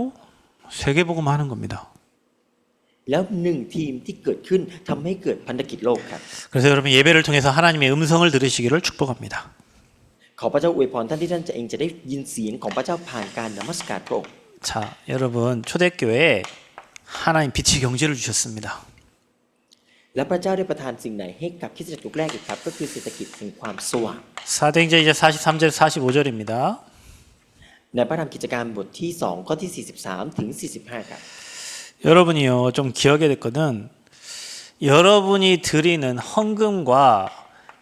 세계복음 하는 겁니다. แล้วหนึ่งทีมที่เกิดขึ้นทำให้เกิดพันธกิจโลกครับ 그래서 여러분 예배를 통해서 하나님의 음성을 들으시기를 축복합니다. ขอพระเจ้าอวยพรท่านที่ท่านจะเองจะได้ยินเสียงของพระเจ้าผ่านการนมัสการพระองค์ 자, 여러분 초대교회에 하나님 빛의 경제를 주셨습니다. และพระเจ้าได้ประทานสิ่งไหนให้กับคริสตจักรยุคแรกอีกครับก็คือเศรษฐกิจแห่งความสว่าง 사도행전 이제 43절 45절입니다. ในพระธรรมกิจการบทที่2ข้อที่43ถึง45ครับ 여러분이요 좀 기억해야 될 거는 여러분이 드리는 헌금과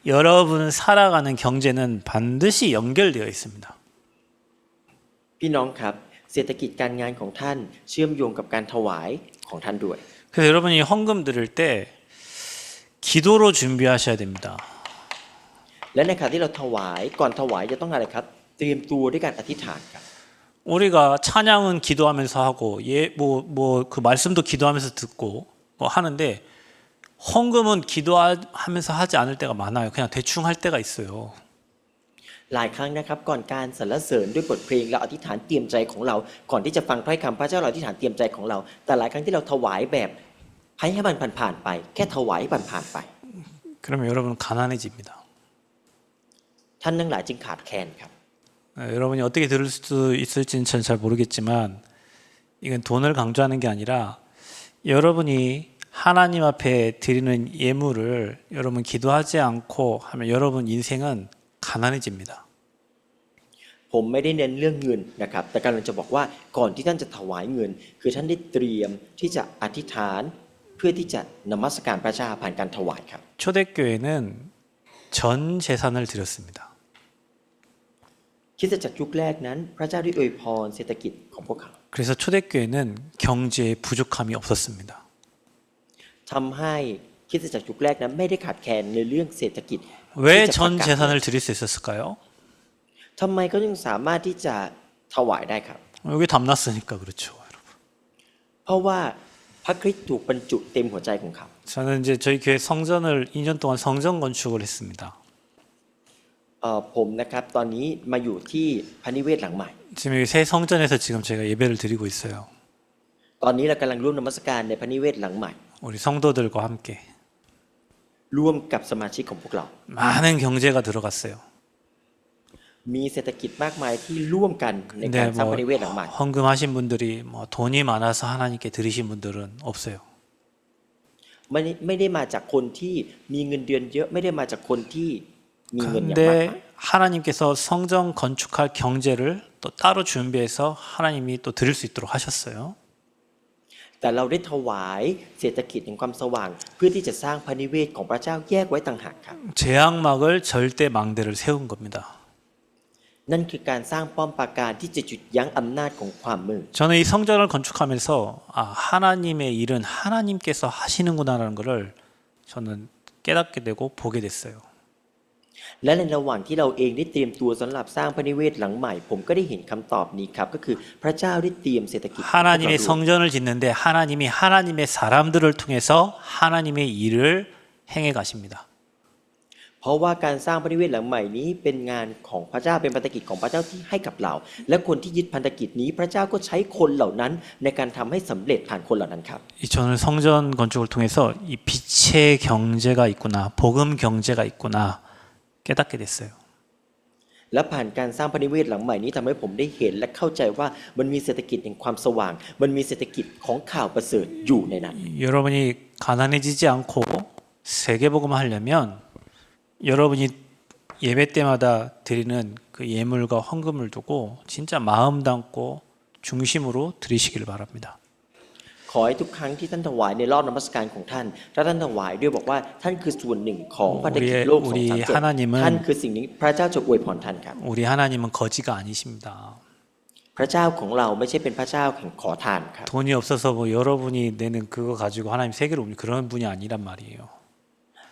여러분 살아가는 경제는 반드시 연결되어 있습니다. พี่น้องครับเศรษฐกิจการงานของท่านเชื่อมโยงกับการถวายของท่านด้วย 그래서 여러분이 헌금 드릴 때 기도로 준비하셔야 됩니다. และในขณะที่เราถวายก่อนถวายจะต้องอะไรครับเตรียมตัวด้วยการอธิษฐานครับ 우리가 찬양은 기도하면서 하고 그 말씀도 기도하면서 듣고 뭐 하는데 헌금은 기도하면서 하지 않을 때가 많아요. 그냥 대충 할 때가 있어요. หลายครั้งนะครับก่อนการสรรเสริญด้วยบทเพลงเราอธิษฐานเตรียมใจของเราก่อนที่จะฟังถ้อยคำพระเจ้าเราอธิษฐานเตรียมใจของเราแต่หลายครั้งที่เราถวายแบบให้มันผ่านๆไปแค่ถวายให้ผ่านๆไป 그러면 여러분 가난해집니다. ท่านทั้งหลายจึงขาดแคลนครับ 여러분이 어떻게 들을 수 있을지는 전 잘 모르겠지만 이건 돈을 강조하는 게 아니라 여러분이 하나님 앞에 드리는 예물을 여러분 기도하지 않고 하면 여러분 인생은 가난해집니다. ผมไม่ได้เน้นเรื่องเงินนะครับแต่กำลังจะบอกว่าก่อนที่ท่านจะถวายเงิน คือท่านได้เตรียมที่จะอธิษฐานเพื่อที่จะนมัสการพระเจ้าผ่านการถวายครับ 초대교회는 전 재산을 드렸습니다. คริสตจักรยุคแรกนั้น พระเจ้าได้อวยพรเศรษฐกิจของพวกเขา 그래서 초대교회는 경제에 부족함이 없었습니다. ทำให้คริสตจักรยุคแรกนั้นไม่ได้ขาดแคลนในเรื่องเศรษฐกิจ 왜 ที่จะประ 전 กาศ 재산을 드릴 수 있었을까요? ทำไมเขาจึงสามารถที่จะถวายได้ครับ 여기 담났으니까 그렇죠, 여러분. เพราะว่าพระคริสต์ถูกบรรจุเต็มหัวใจของเขา 저는 이제 저희 교회 성전을 2년 동안 성전 건축을 했습니다. ผมนะครับตอนนี้มาอยู่ที่พระนิเวศหลังใหม่ 지금 이 새 성전에서 지금 제가 예배를 드리고 있어요. ตอนนี้เรากำลังร่วมนมัสการในพระนิเวศหลังใหม่ 우리 성도들과 함께 ร่วมกับสมาชิกของพวกเรา 많은 경제가 들어갔어요. มีเศรษฐกิจมากมายที่ร่วมกันในการ 근데 สร้าง 뭐 พระนิเวศหลังใหม่ 헌금하신 분들이 뭐 돈이 많아서 하나님께 드리신 분들은 없어요. ไม่ได้มาจากคนที่มีเงินเดือนเยอะไม่ได้มาจากคนที่มีเงินอย่างมากมาย 근데 하나님께서 성전 건축할 경제를 또 따로 준비해서 하나님이 또 드릴 수 있도록 하셨어요. แต่เราได้ถวายเศรษฐกิจแห่งความสว่าง เพื่อที่จะสร้างพระนิเวศของพระเจ้าแยกไว้ต่างหากครับ 재앙막을 절대 망대를 세운 겁니다. นั่นคือการสร้างป้อมปราการที่จะหยุดยั้งอำนาจของความมืด 저는 이 성전을 건축하면서 하나님의 일은 하나님께서 하시는구나라는 것을 저는 깨닫게 되고 보게 됐어요. และในระหว่างที่เราเองได้เตรียมตัวสำหรับสร้างพระนิเวศหลังใหม่ ผมก็ได้เห็นคำตอบนี้ครับก็คือพระเจ้าได้เตรียมเศรษฐกิจของพวกเรา 하나님의 ด้วย 성전을 짓는데 하나님이 하나님의 사람들을 통해서 하나님의 일을 행해 가십니다. เพราะว่าการสร้างพระนิเวศหลังใหม่นี้เป็นงานของพระเจ้าเป็นพันธกิจของพระเจ้าที่ให้กับเรา และคนที่ยึดพันธกิจนี้พระเจ้าก็ใช้คนเหล่านั้นในการทำให้สำเร็จผ่านคนเหล่านั้นครับ 저는 성전 건축을 통해서 이 빛의 경제가 있구나, 복음 경제가 있구나 깨닫게 됐어요. และผ่านการสร้างพระนิเวศหลังใหม่นี้ทำให้ผมได้เห็นและเข้าใจว่ามันมีเศรษฐกิจแห่งความสว่าง มันมีเศรษฐกิจของข่าวประเสริฐอยู่ในนั้น 여러분이 가난해지지 않고 세계복음 하려면 여러분이 예배 때마다 드리는 그 예물과 헌금을 두고 진짜 마음 담고 중심으로 드리시길 바랍니다. ขอให้ทุกครั้งที่ท่านถวายในรอบนมัสการของท่านถ้าท่านถวายด้วยบอกว่าท่านคือส่วนหนึ่งของพันธกิจโลก 우리 237 하나님은 ท่านคือสิ่งนี้พระเจ้าจะอวยพรท่านครับ 우리 하나님은 거지가 아니십니다. พระเจ้าของเราไม่ใช่เป็นพระเจ้าแห่งขอทานครับ 돈이 없어서 뭐 여러분이 내는 그거 가지고 하나님 세계를 옮기 그런 분이 아니란 말이에요.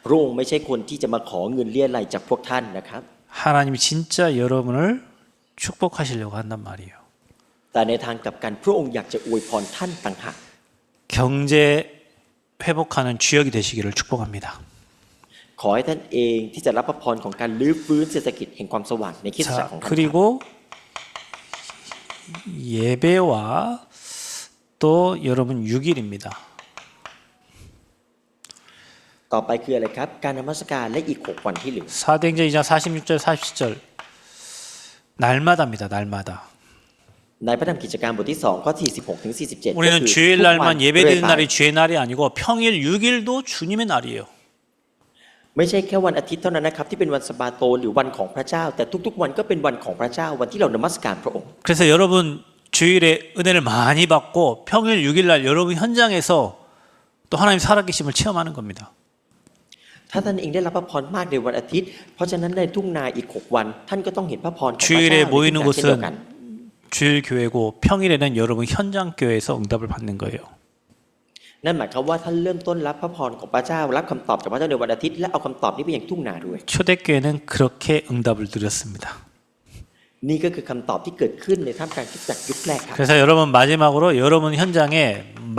พระองค์ไม่ใช่คนที่จะมาขอเงินเลี้ยไรจากพวกท่านนะครับ 하나님이 진짜 여러분을 축복하시려고 한단 말이에요. แต่ในทางกลับกันพระองค์อยากจะอวยพรท่านต่างหาก 경제 회복하는 주역이 되시기를 축복합니다. ขอให้ท่านเองที่จะรับพระพรของการลื้อฟื้นเศรษฐกิจแห่งความสว่างในคริสตจักร 자, ของท่านครับ 그리고 예배와 또 여러분 6일입니다. ต่อไปคืออะไรครับการนมัสการและอีก6วันที่เหลือ 사도행전 2장 46절 47절 날마다입니다. 날마다. ในพระธรรมกิจการบทที่2ข้อ46ถึง47ก็ 우리는 คือ 주일날만 เรื่อย 예배드리는 ไป 날이 주의 날이 아니고 평일 6일도 주님의 날이에요. ไม่ใช่แค่วันอาทิตย์เท่านั้นนะครับที่เป็นวันสะบาโตหรือวันของพระเจ้า แต่ทุกๆวันก็เป็นวันของพระเจ้าวันที่เรานมัสการพระองค์ 그래서 여러분 주일에 은혜를 많이 받고 평일 6일날 여러분 현장에서 또 하나님 살아계심을 체험하는 겁니다. ถ้าท่านเองได้รับพระพรมากในวันอาทิตย์เพราะฉะนั้นในทุ่งนาอีก6วันท่านก็ต้องเห็นพระพรของพระเจ้า 주일에 ในทุ่ง 모이는 นาเช่นเดียวกัน 곳은 주일 교회고 평일에는 여러분 현장 교회에서 응답을 받는 거예요. นั่นหมายความว่าท่านเริ่มต้นรับพระพรของพระเจ้ารับคำตอบจากพระเจ้าในวันอาทิตย์และเอาคำตอบนี้ไปยังทุ่งนาด้วย 초대교회는 그렇게 응답을 드렸습니다. นี่ก็คือคำตอบที่เกิดขึ้นในท่ามกลางคริสตจักรยุคแรกครับ 그래서 여러분 마지막으로 여러분 현장에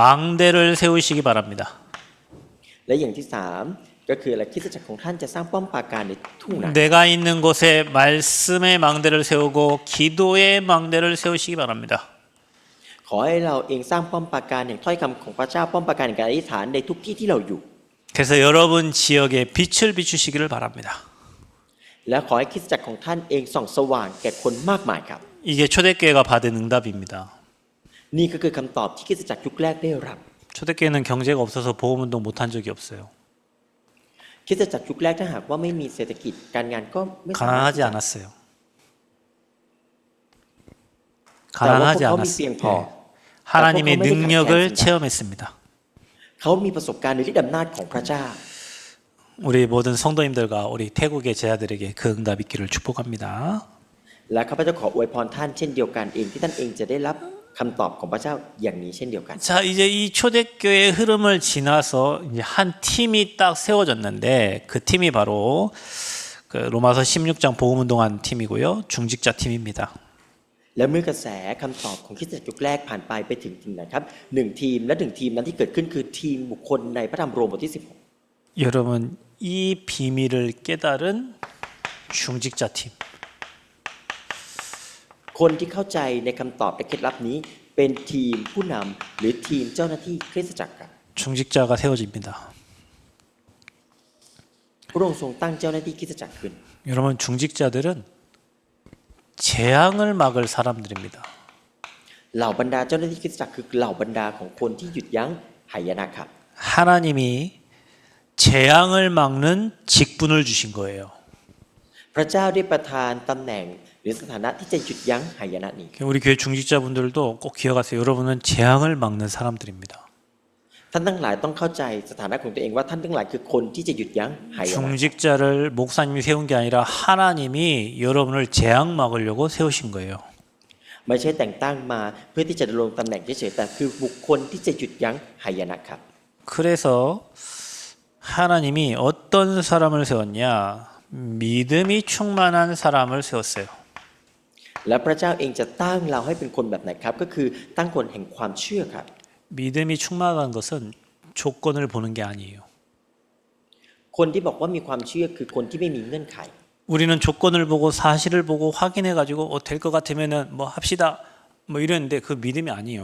망대를 세우시기 바랍니다. และอย่างที่3ก็คืออะไรคริสตจักรของท่านจะสร้างป้อมปราการในทุ่งนา 내가 있는 곳에 말씀의 망대를 세우고 기도의 망대를 세우시기 바랍니다. ขอให้เราเองสร้างป้อมปราการแห่งถ้อยคำของพระเจ้าป้อมปราการแห่งการอธิษฐานในทุกที่ที่เราอยู่ 그래서 여러분 지역에 빛을 비추시기를 바랍니다. และขอให้คริสตจักรของท่านเองส่องสว่างแก่คนมากมายครับ 이게 초대교회가 받은 응답입니다. นี่ก็คือคำตอบที่คริสตจักรยุคแรกได้รับ 초대교회는 경제가 없어서 보험운동 못한 적이 없어요. คริสตจักรยุคแรกถ้าหากว่าไม่มีเศรษฐกิจการงานก็ไม่สามารถ 가난하지 않았어요. แต่ว่าพวก 가난하지 เขามีเพียง 않았어요. พอ 예. 하나님의 그거 능력을 가만히 체험했습니다. เขามีประสบการณ์ในฤทธิ์อำนาจของพระเจ้า 우리 모든 성도님들과 우리 태국의 제자들에게 그 응답 있기를 축복합니다. และข้าพเจ้าขออวยพรท่านเช่นเดียวกันเองที่ท่านเองจะได้รับคำตอบของพระเจ้าอย่างนี้เช่นเดียวกัน 자, 이제 이 초대교회 흐름을 지나서 이제 한 팀이 딱 세워졌는데 그 팀이 바로 그 로마서 16장 복음운동한 팀이고요. 중직자 팀입니다. และเมื่อกระแสคำตอบของคริสตจักรยุคแรกผ่านไปถึงทีมไหนครับหนึ่งทีมและหนึ่งทีมนั้นที่เกิดขึ้นคือทีมบุคคลในพระธรรมโรมบทที่ 여러분 이 비밀을 깨달은 중직자 팀. 16คนที่เข้าใจในคำตอบและเคล็ดลับนี้เป็นทีมผู้นำหรือทีมเจ้าหน้าที่คริสตจักรครับ 중직자가 세워집니다. พระองค์ทรงตั้งเจ้าหน้าที่คริสตจักรขึ้น 여러분 중직자들은 재앙을 막을 사람들입니다. เหล่าบรรดาเจ้าหน้าที่คริสตจักรคือเหล่าบรรดาของคนที่หยุดยั้งหายนะครับ 하나님이 재앙을 막는 직분을 주신 거예요. พระเจ้าได้ประทานตำแหน่งหรือสถานะที่จะหยุดยั้งหายนะนี้ 우리 교회 중직자분들도 꼭 기억하세요. 여러분은 재앙을 막는 사람들입니다. ท่านทั้งหลายต้องเข้าใจสถานะของตัวเองว่าท่านทั้งหลายคือคนที่จะหยุดยั้งหายนะ 중직자를 목사님이 세운 게 아니라 하나님이 여러분을 재앙 막으려고 세우신 거예요. ไม่ใช่แต่งตั้งมาเพื่อที่จะดำรงตำแหน่งเฉยๆแต่คือบุคคลที่จะหยุดยั้งหายนะครับ 그래서 하나님이 어떤 사람을 세웠냐? 믿음이 충만한 사람을 세웠어요. และพระเจ้าเองจะตั้งเราให้เป็นคนแบบไหนครับก็คือตั้งคนแห่งความเชื่อครับ 믿음이 충만한 것은 조건을 보는 게 아니에요. คนที่บอกว่ามีความเชื่อคือคนที่ไม่มีเงื่อนไข 우리는 조건을 보고 사실을 보고 확인해 가지고 될 것 같으면은 뭐 합시다. 뭐 이랬는데 그 믿음이 아니에요.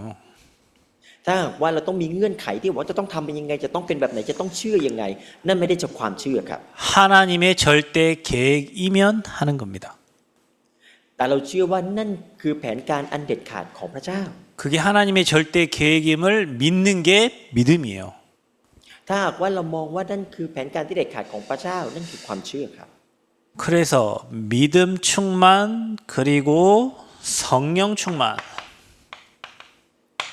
ถ้าหากว่าเราต้องมีเงื่อนไขที่ว่าจะต้องทำเป็นยังไงจะต้องเป็นแบบไหนจะต้องเชื่อยังไงนั่นไม่ได้จากความเชื่อครับ 하나님의 절대 계획이면 하는 겁니다. แต่เราเชื่อว่านั่นคือแผนการอันเด็ดขาดของพระเจ้า 그게 하나님의 절대 계획임을 믿는 게 믿음이에요. ถ้าหากว่าเรามองว่านั่นคือแผนการที่เด็ดขาดของพระเจ้านั่นคือความเชื่อครับ 그래서 믿음 충만 그리고 성령 충만.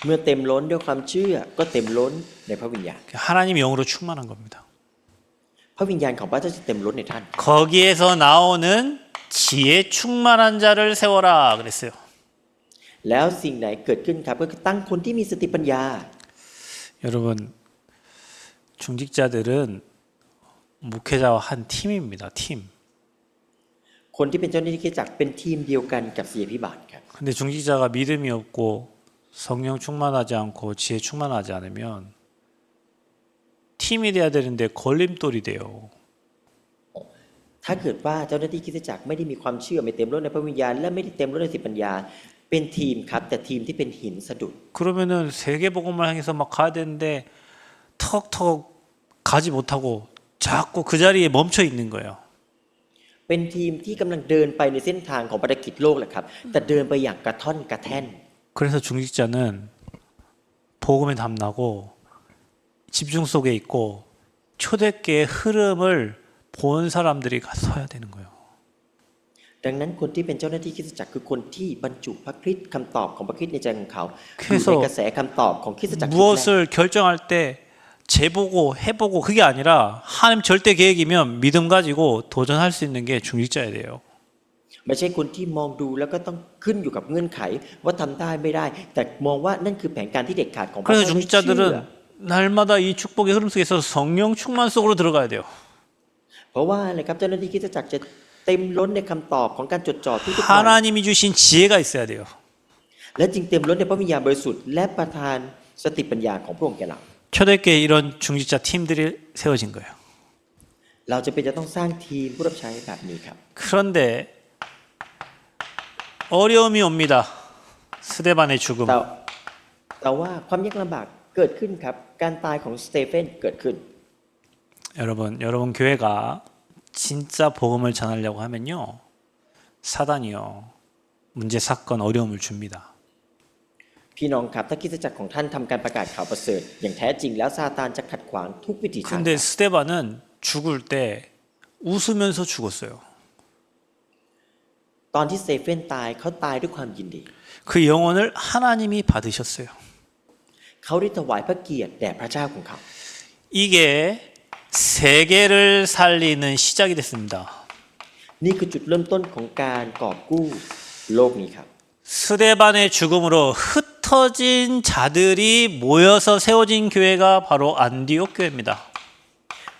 เมื่อเต็มล้นด้วยความเชื่อก็เต็มล้นในพระวิญญาณ 하나님 영으로 충만한 겁니다. พระวิญญาณของพระเจ้าจะเต็มล้นในท่าน 거기에서 나오는 지혜 충만한 자를 세워라 그랬어요. แล้วสิ่งไหนเกิดขึ้นครับก็คือตั้งคนที่มีสติปัญญา 여러분 중직자들은 목회자와 한 팀입니다. 팀. คนที่เป็นเจ้าหน้าที่คริสตจักรเป็นทีมเดียวกันกับศิษยาภิบาลครับ 근데 중직자가 믿음이 없고 성령 충만하지 않고 지혜 충만하지 않으면 팀이 돼야 되는데 걸림돌이 돼요. ถ้าเกิดว่าเจ้าหน้าที่คริสตจักรไม่ได้มีความเชื่อไม่เต็มล้นในพระวิญญาณและไม่ได้เต็มล้นในสติปัญญาเป็นทีมครับแต่ทีมที่เป็นหินสะดุด 그러면은 세계복음을 향해서 막 가야 되는데 턱턱 가지 못하고 자꾸 그 자리에 멈춰 있는 거예요. เป็นทีมที่กำลังเดินไปในเส้นทางของภารกิจโลกแหละครับแต่เดินไปอย่างกระท่อนกระแท่น 그래서 중직자는 복음에 담나고 집중 속에 있고 초대교의 흐름을 본 사람들이 서야 되는 거예요. ดังนั้นคนที่เป็นเจ้าหน้าที่คริสตจักรคือคนที่บรรจุพระคริสต์คำตอบของพระคริสต์ในใจของเขาอยู่ในกระแสคำตอบของคริสตจักร 무엇을 결정할 때 재보고 해보고 그게 아니라 하나님 절대 계획이면 믿음 가지고 도전할 수 있는 게 중직자야 돼요. ไม่ใช่คนที่มองดูแล้วก็ต้องขึ้นอยู่กับเงื่อนไขว่าทำได้ไม่ได้แต่มองว่านั่นคือแผนการที่เด็ดขาดของพระ 그래서 เจ้าที่เชื่อ 중직자들은 날마다 이 축복의 흐름 속에서 성령 충만 속으로 들어가야 돼요. เพราะว่าอะไรครับเจ้าหน้าที่คริสตจักรจะเต็มล้นในคำตอบของการจดจ่อทุกๆวัน 하나님이 주신 지혜가 있어야 돼요. และจึงเต็มล้นในพระวิญญาณบริสุทธิ์และประทานสติปัญญาของพระองค์แก่เรา 초대교회 이런 중직자 팀들이 세워진 거예요. เราจะเป็นจะต้องสร้างทีมผู้รับใช้แบบนี้ครับ 그런데 어려움이 옵니다. 스데반의 죽음. แต่ว่าความยากลำบากเกิดขึ้นครับการตายของสเตเฟนเกิดขึ้น 여러분 교회가 진짜 복음을 전하려고 하면요. 사단이요. 문제 사건 어려움을 줍니다. พี่น้องครับถ้าคริสตจักรของท่านทำการประกาศข่าวประเสริฐอย่างแท้จริงแล้วซาตานจะขัดขวางทุกวิถีทาง 근데 스데반은 죽을 때 웃으면서 죽었어요. ตอนที่สเตเฟนตายเขาตายด้วยความยินดี 그 영혼을 하나님이 받으셨어요. เขาได้ถวายพระเกียรติแด่พระเจ้าของเขา 이게 세계를 살리는 시작이 됐습니다. นี่คือจุดเริ่มต้นของการกอบกู้โลกนี้ครับ 스데반의 죽음으로 흩어진 자들이 모여서 세워진 교회가 바로 안디옥 교회입니다.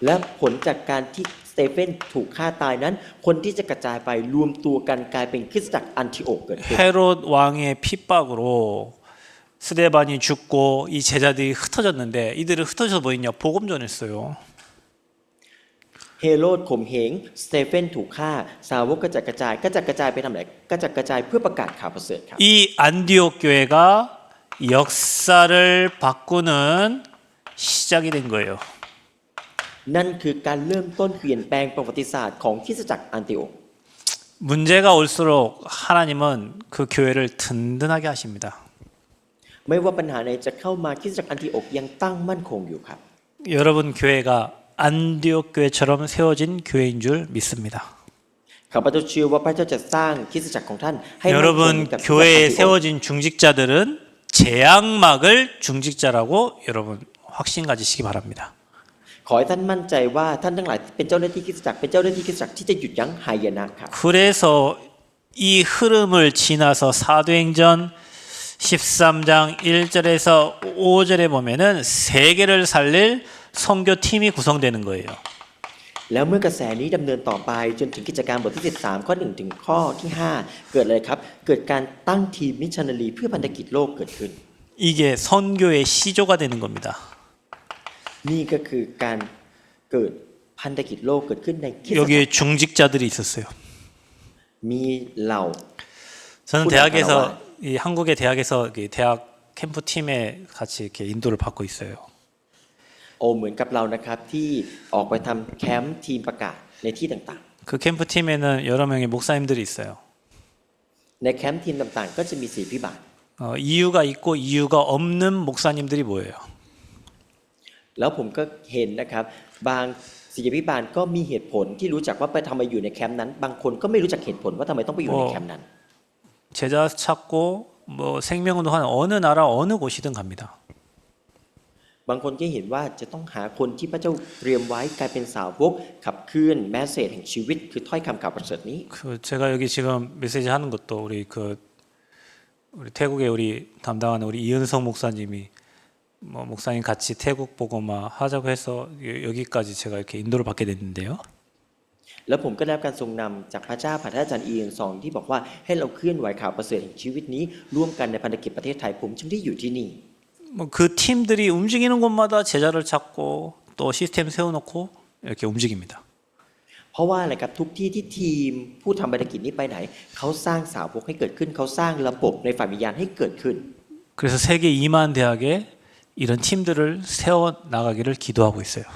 และผลจากการที่สเตเฟนถูกฆ่าตายนั้น คนที่จะกระจายไปรวมตัวกันกลายเป็นคริสตจักรอันทิโอกเกิดขึ้น 헤롯 왕의 핍박으로 스데반이 죽고 이 제자들이 흩어졌는데 이들은 흩어져서 뭐했냐? 복음 전했어요. เฮโรดข่มเหงสเตเฟนถูกฆ่าสาวกกระจัดกระจายไปทำอะไรกระจัดกระจายเพื่อประกาศข่าวประเสริฐครับ 이 안디옥 교회가 역사를 바꾸는 시작이 된 거예요. นั่นคือการเริ่มต้นเปลี่ยนแปลงประวัติศาสตร์ของคริสตจักรอันติโอก 문제가 올수록 하나님은 그 교회를 든든하게 하십니다. ไม่ว่าปัญหาใดจะเข้ามาคริสตจักรอันติโอกยังตั้งมั่นคงอยู่ครับ 여러분 교회가 안디옥 교회처럼 세워진 교회인 줄 믿습니다. ข้าพเจ้าเชื่อว่าพระเจ้าจะสร้างคริสตจักรของท่านให้มั่นคง 여러분 กับคริสตจักรอัน 교회에 ติโอก 세워진 중직자들은 재앙막을 중직자라고 여러분 확신 가지시기 바랍니다. ขอให้ท่านมั่นใจว่าท่านทั้งหลายเป็นเจ้าหน้าที่คริสตจักรเป็นเจ้าหน้าที่คริสตจักรที่จะหยุดยั้งหายนะครับ 그래서 이 흐름을 지나서 사도행전 13장 1절에서 5절에 보면은 세계를 살릴 선교팀이 구성되는 거예요. แล้วเมื่อกระแสนี้ดำเนินต่อไปจนถึงกิจการบทที่13ข้อ1ถึงข้อที่5เกิดอะไรครับเกิดการตั้งทีมมิชชันนารีเพื่อพันธกิจโลกเกิดขึ้น 이게 선교의 시조가 되는 겁니다. นี่ก็คือการเกิดพันธกิจโลกเกิดขึ้นในคริสตจักร 여기에 중직자들이 있었어요. มีเหล่า 저는 훈련 대학에서 가나와. 이 한국의 대학에서 이 대학 캠프 팀에 같이 이렇게 인도를 받고 있어요. โอเหมือนกับเรานะครับที่ออกไปทำแคมป์ทีมประกาศในที่ต่าง 그 캠프 팀에는 여러 명의 목사님들이 있어요. ๆ ในแคมป์ทีมต่างๆ ก็จะมีศิษย์พิบาล 이유가 있고 이유가 없는 목사님들이 모여요. แล้วผมก็เห็นนะครับบางศิษย์พิบาลก็มีเหตุผลที่รู้จักว่าไปทำไมอยู่ในแคมป์นั้น บางคนก็ไม่รู้จักเหตุผลว่าทำไมต้องไปอยู่ในแคมป์นั้น 제자 찾고 뭐 생명운동하는 어느 나라 어느 곳이든 갑니다. บางคนก็เห็นว่าจะต้องหาคนที่พระเจ้าเตรียมไว้กลายเป็นสาวกขับเคลื่อนแมสเสจแห่งชีวิตคือถ้อยคำข่าวประเสริฐนี้ 그 제가 여기 지금 메시지 하는 것도 우리 태국에 우리 담당하는 우리 이은성 목사님이 뭐 목사님 같이 태국 보고마 하자고 해서 여기까지 제가 이렇게 인도를 받게 됐는데요. แล้วผมก็ได้รับการทรงนำจากพระเจ้าผ่านท่านอาจารย์อีเอ็นซองที่บอกว่าให้เราเคลื่อนไหวข่าวประเสริฐแห่งชีวิตนี้ร่วมกันในพันธกิจประเทศไทยผมจึงได้อยู่ที่นี่ 뭐 그 팀들이 움직이는 곳마다 제자를 찾고 또 시스템 세워놓고 이렇게 움직입니다. เพราะว่าอะไรครับทุกที่ที่ทีมผู้ทำภารกิจนี้ไปไหนเขาสร้างสาวกให้เกิดขึ้นเขาสร้างระบบในฝ่ายวิญญาณให้เกิดขึ้น 그래서 세계 2만 대학에 이런 팀들을 세워 나가기를 기도하고 있어요.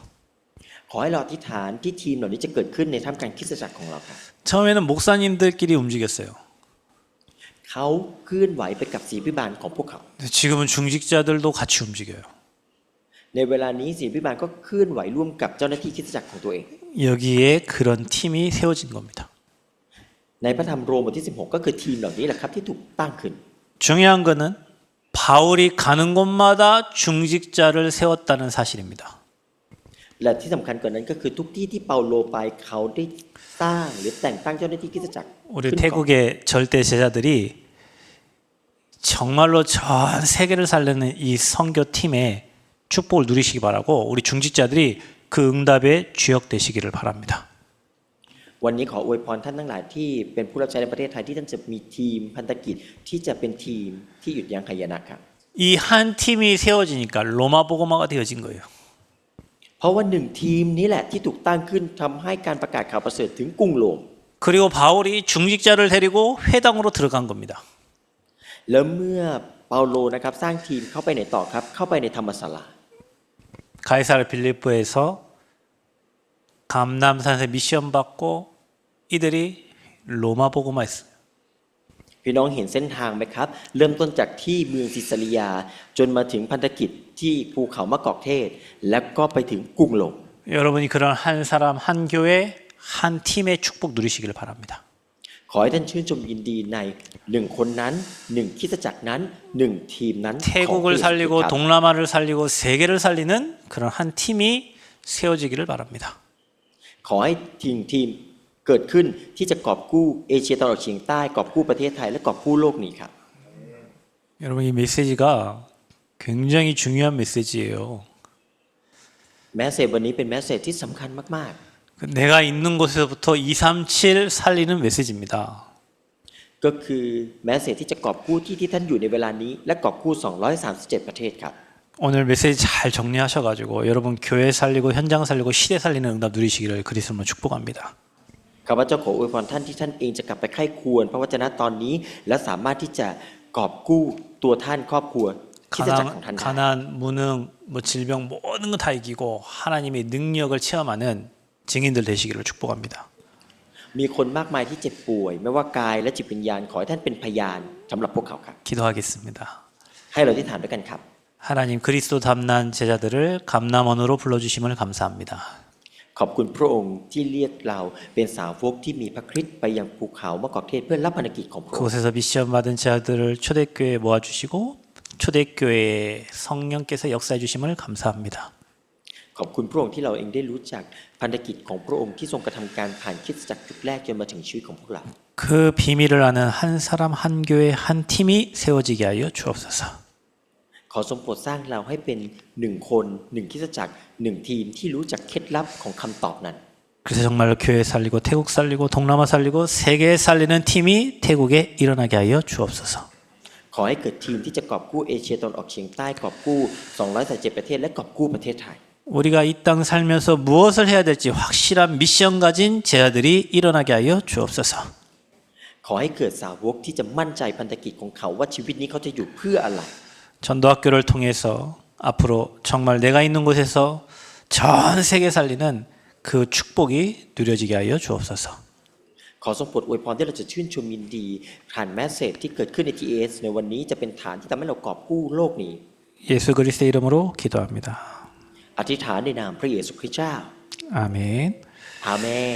ขอให้เราอธิษฐานที่ทีมเหล่านี้จะเกิดขึ้นในท่ามกลางคริสตจักรของเราครับ 처음에는 목사님들끼리 움직였어요. เขาเคลื่อนไหวไปกับศิษย์พิบาลของพวกเขา 지금은 중직자들도 같이 움직여요. ในเวลานี้ศิษย์พิบาลก็เคลื่อนไหวร่วมกับเจ้าหน้าที่คริสตจักรของตัวเอง 여기에 그런 팀이 세워진 겁니다. ในพระธรรมโรมบทที่16ก็คือทีมเหล่านี้แหละครับที่ถูกตั้งขึ้น 중요한 거는 바울이 가는 곳마다 중직자를 세웠다는 사실입니다. และที่สำคัญกว่านั้นก็คือทุกที่ที่เปาโลไปเขาได้สร้างหรือแต่งตั้งเจ้าหน้าที่คริสตจักร 우리 ขึ้นก่อน 태국의 절대 제자들이 정말로 전 세계를 살리는 이 선교팀의 축복을 누리시기 바라고 우리 중직자들이 그 응답의 주역 되시기를 바랍니다. วันนี้ขออวยพรท่านทั้งหลายที่เป็นผู้รับใช้ในประเทศไทยที่ท่านจะมีทีมพันธกิจที่จะเป็นทีมที่หยุดยั้งหายนะครับ 이 한 팀이 세워지니까 로마 복음화가 되어진 거예요. เพราะว่าหนึ่งทีมนี้แหละที่ถูกตั้งขึ้นทำให้การประกาศข่าวประเสริฐถึงกรุงโรม 그리고 바울이 중직자를 데리고 회당으로 들어간 겁니다. แล้วเมื่อเปาโลนะครับสร้างทีมเข้าไปไหนต่อครับเข้าไปในธรรมศาลา 가이사르 빌립보에서 감람산에서 미션 받고 이들이 로마 복음화했어요. พี่น้องเห็นเส้นทางไหมครับเริ่มต้นจากที่เมืองซิซาริยาจนมาถึงพันธกิจที่ภูเขามะกอกเทศ แล้วก็ไปถึงกรุงโรม 여러분이 그런 한 사람, 한 교회, 한 팀의 축복 누리시기를 바랍니다. ขอให้ท่านชื่นชมยินดีในหนึ่งคนนั้นหนึ่งคริสตจักรนั้นหนึ่งทีมนั้นของพระ 태국을 เยซูคริสต์ 살리고 ครับ 동남아를 살리고 세계를 살리는 그런 한 팀이 세워지기를 바랍니다. ขอให้ทีมเกิดขึ้นที่จะกอบกู้เอเชียตะวันออกเฉียงใต้กอบกู้ประเทศไทยและกอบกู้โลกนี้ครับ 여러분 이 메시지가 굉장히 중요한 메시지예요. แมสเซจวันนี้เป็นแมสเซจที่สำคัญมาก 내가 있는 곳에서부터 237 살리는 메시지입니다. ๆก็คือแมสเซจที่จะกอบกู้ที่ท่านอยู่ในเวลานี้และกอบกู้237ประเทศครับ 오늘 메시지 잘 정리하셔가지고 여러분 교회 살리고 현장 살리고 시대 살리는 응답 누리시기를 그리스도로 축복합니다. ข้าพเจ้าขออวยพรท่านที่ท่านเองจะกลับไปไข้ควรพระวจนะตอนนี้และสามารถที่จะกอบกู้ตัวท่านครอบครัวคริสตจักรของท่านได้ 가난, 무능, 뭐 질병 모든 거 다 이기고 하나님의 능력을 체험하는 증인들 되시기를 축복합니다. มีคนมากมายที่เจ็บป่วยไม่ว่ากายและจิตวิญญาณขอให้ท่านเป็นพยานสำหรับพวกเขาครับ 기도하겠습니다. ให้เราที่ฐานด้วยกันครับ 하나님 그리스도 담난 제자들을 감남원으로 불러주심을 감사합니다. ขอบคุณพระองค์ที่เรียกเราเป็นสาวกที่มีพระคริสต์ไปยังภูเขามะกอกเทศเพื่อรับภารกิจของพระองค์ 그곳에서 미션 받은 제자들을 초대교회에 모아주시고 초대교회에 성령께서 역사해 주심을 감사합니다. ขอบคุณพระองค์ที่เราเองได้รู้จักพันธกิจของพระองค์ที่ทรงกระทำการผ่านคริสตจักรจุดแรกจนมาถึงชีวิตของพวกเรา 그 비밀을 아는 한 사람 한 교회 한 팀이 세워지게 하여 주옵소서. ขอทรงโปรดสร้างเราให้เป็นหนึ่งคนหนึ่งคริสตจักรหนึ่งทีมที่รู้จักเคล็ดลับของคำตอบนั้น 그래서 정말로 교회 살리고 태국 살리고 동남아 살리고 세계 살리는 팀이 태국에 일어나게 하여 주옵소서. ขอให้เกิดทีมที่จะกอบกู้เอเชียตะวันออกเฉียงใต้กอบกู้237ประเทศและกอบกู้ประเทศไทย 우리가 이 땅 살면서 무엇을 해야 될지 확실한 미션 가진 제자들이 일어나게 하여 주옵소서. ขอให้เกิดสาวกที่จะมั่นใจพันธกิจของเขาว่าชีวิตนี้เขาจะอยู่เพื่ออะไร 전도학교를 통해서 앞으로 정말 내가 있는 곳에서 전 세계 살리는 그 축복이 누려지게 하여 주옵소서. ขอทรงโปรดอวยพรที่เราจะชื่นชมยินดีผ่านแมสเซจที่เกิดขึ้นใน TAS ในวันนี้จะเป็นฐานที่ทำให้เรากอบกู้โลกนี้ 예수 그리스도의 이름으로 기도합니다. อธิษฐานในนามพระเยซูคริสต์เจ้า 아멘. อาเมน